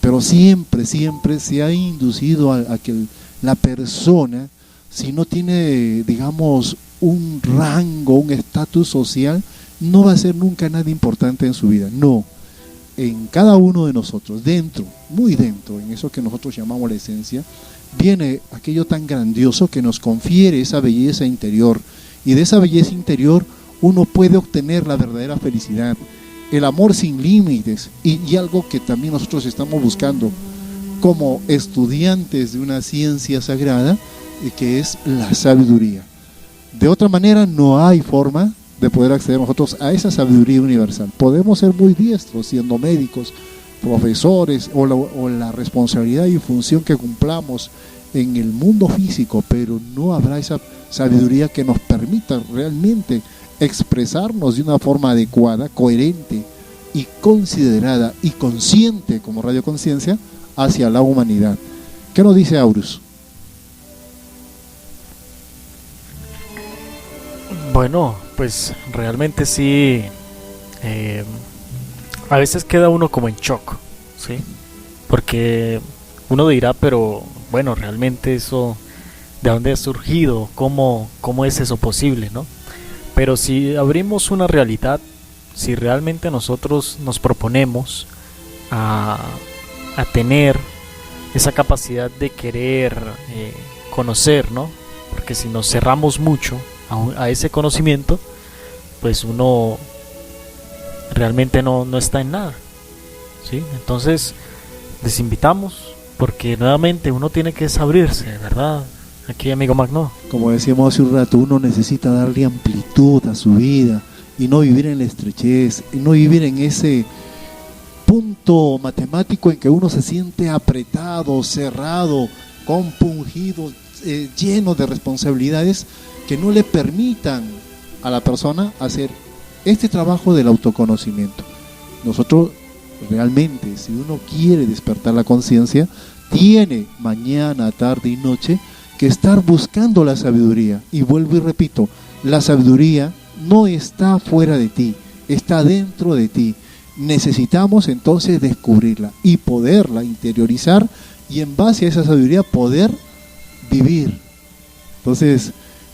pero siempre se ha inducido a que la persona, si no tiene, digamos, un rango, un estatus social, no va a ser nunca nada importante en su vida. No, en cada uno de nosotros, dentro, muy dentro, en eso que nosotros llamamos la esencia, viene aquello tan grandioso que nos confiere esa belleza interior, y de esa belleza interior uno puede obtener la verdadera felicidad, el amor sin límites, y algo que también nosotros estamos buscando como estudiantes de una ciencia sagrada, que es la sabiduría. De otra manera no hay forma de poder acceder nosotros a esa sabiduría universal. Podemos ser muy diestros siendo médicos, profesores, o la responsabilidad y función que cumplamos en el mundo físico, pero no habrá esa sabiduría que nos permita realmente expresarnos de una forma adecuada, coherente y considerada y consciente como radioconciencia hacia la humanidad. ¿Qué nos dice Aurus? Bueno, pues realmente sí, a veces queda uno como en shock, ¿sí? Porque uno dirá, pero bueno, realmente eso, ¿de dónde ha surgido? ¿Cómo es eso posible, no? Pero si abrimos una realidad, si realmente nosotros nos proponemos a tener esa capacidad de querer conocer, ¿no? Porque si nos cerramos mucho a ese conocimiento, pues uno realmente no está en nada, ¿sí? Entonces les invitamos, porque nuevamente uno tiene que abrirse, ¿verdad? Aquí, amigo Magno, como decíamos hace un rato, uno necesita darle amplitud a su vida y no vivir en la estrechez, y no vivir en ese punto matemático en que uno se siente apretado, cerrado, compungido, lleno de responsabilidades que no le permitan a la persona hacer este trabajo del autoconocimiento. Nosotros realmente, si uno quiere despertar la conciencia, tiene mañana, tarde y noche que estar buscando la sabiduría. Y vuelvo y repito, la sabiduría no está fuera de ti, está dentro de ti. Necesitamos entonces descubrirla y poderla interiorizar, y en base a esa sabiduría poder vivir. Entonces,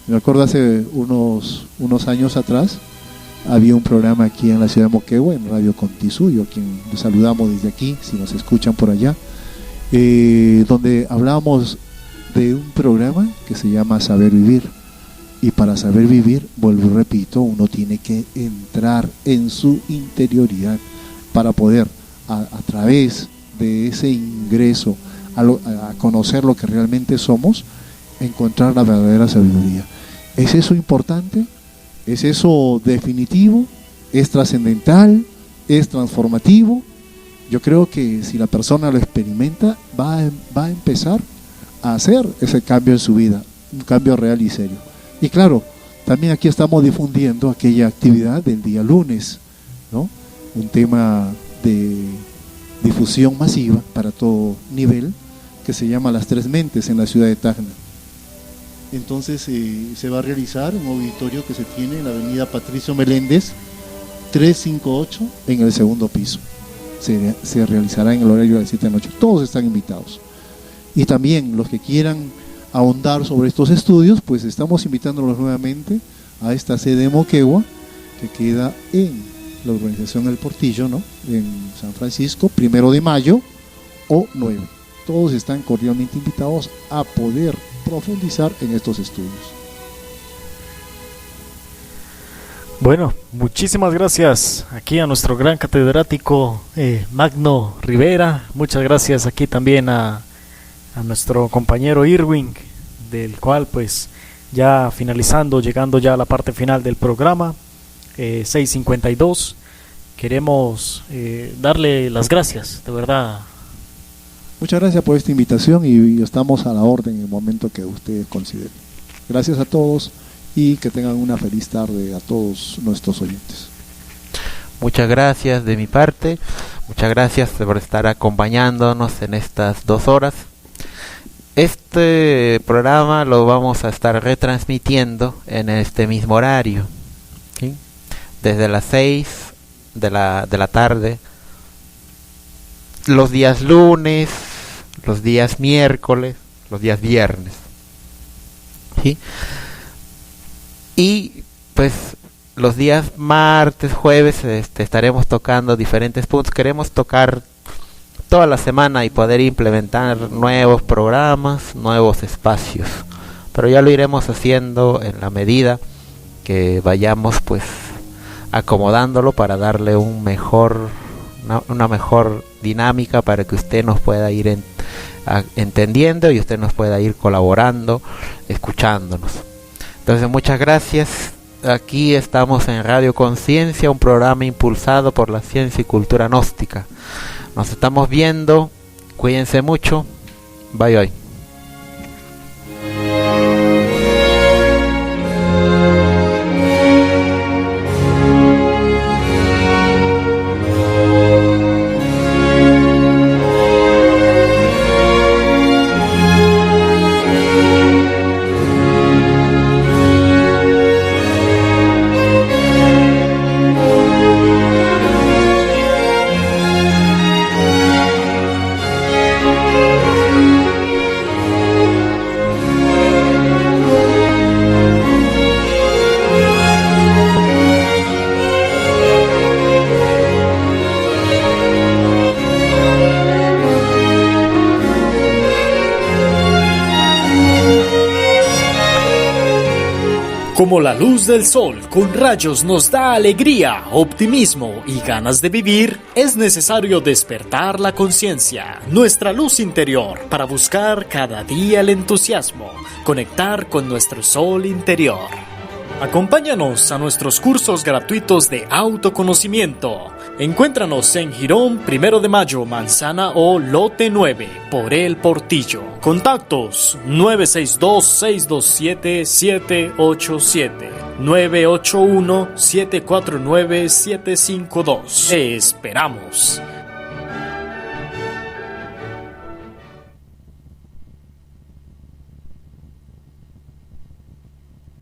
me acuerdo hace unos años atrás, había un programa aquí en la ciudad de Moquegua, en Radio Contisuyo, a quien les saludamos desde aquí, si nos escuchan por allá, donde hablábamos de un programa que se llama Saber Vivir. Y para saber vivir, vuelvo y repito, uno tiene que entrar en su interioridad para poder, a través de ese ingreso a conocer lo que realmente somos, encontrar la verdadera sabiduría. ¿Es eso importante? ¿Es eso definitivo? ¿Es trascendental? ¿Es transformativo? Yo creo que si la persona lo experimenta, va a empezar a hacer ese cambio en su vida, un cambio real y serio. Y claro, también aquí estamos difundiendo aquella actividad del día lunes, ¿no? Un tema de difusión masiva para todo nivel, que se llama Las Tres Mentes, en la ciudad de Tacna. Entonces se va a realizar un auditorio que se tiene en la avenida Patricio Meléndez 358, en el segundo piso. Se realizará en el horario de las 7 de la noche. Todos están invitados. Y también los que quieran ahondar sobre estos estudios, pues estamos invitándolos nuevamente a esta sede de Moquegua, que queda en la urbanización El Portillo, ¿no? En San Francisco, 1 de mayo o 9. Todos están cordialmente invitados a poder profundizar en estos estudios. Bueno, muchísimas gracias aquí a nuestro gran catedrático Magno Rivera. Muchas gracias aquí también a nuestro compañero Irwin, del cual pues ya finalizando, llegando ya a la parte final del programa, 6:52, queremos darle las gracias, de verdad. Muchas gracias por esta invitación, y estamos a la orden en el momento que ustedes consideren. Gracias a todos y que tengan una feliz tarde a todos nuestros oyentes. Muchas gracias de mi parte, muchas gracias por estar acompañándonos en estas 2 horas. Este programa lo vamos a estar retransmitiendo en este mismo horario, ¿sí? Desde las 6 de la tarde, los días lunes, los días miércoles, los días viernes, ¿sí? Y pues los días martes, jueves, estaremos tocando diferentes puntos. Queremos tocar toda la semana y poder implementar nuevos programas, nuevos espacios. Pero ya lo iremos haciendo en la medida que vayamos pues acomodándolo para darle una mejor dinámica para que usted nos pueda ir entendiendo y usted nos pueda ir colaborando, escuchándonos. Entonces, muchas gracias. Aquí estamos en Radio Conciencia, un programa impulsado por la ciencia y cultura gnóstica. Nos estamos viendo. Cuídense mucho. Bye bye. Como la luz del sol con rayos nos da alegría, optimismo y ganas de vivir, es necesario despertar la conciencia, nuestra luz interior, para buscar cada día el entusiasmo, conectar con nuestro sol interior. Acompáñanos a nuestros cursos gratuitos de autoconocimiento. Encuéntranos en Girón 1 de Mayo, Manzana O, Lote 9, por El Portillo. Contactos 962-627-787, 981-749-752. Te esperamos.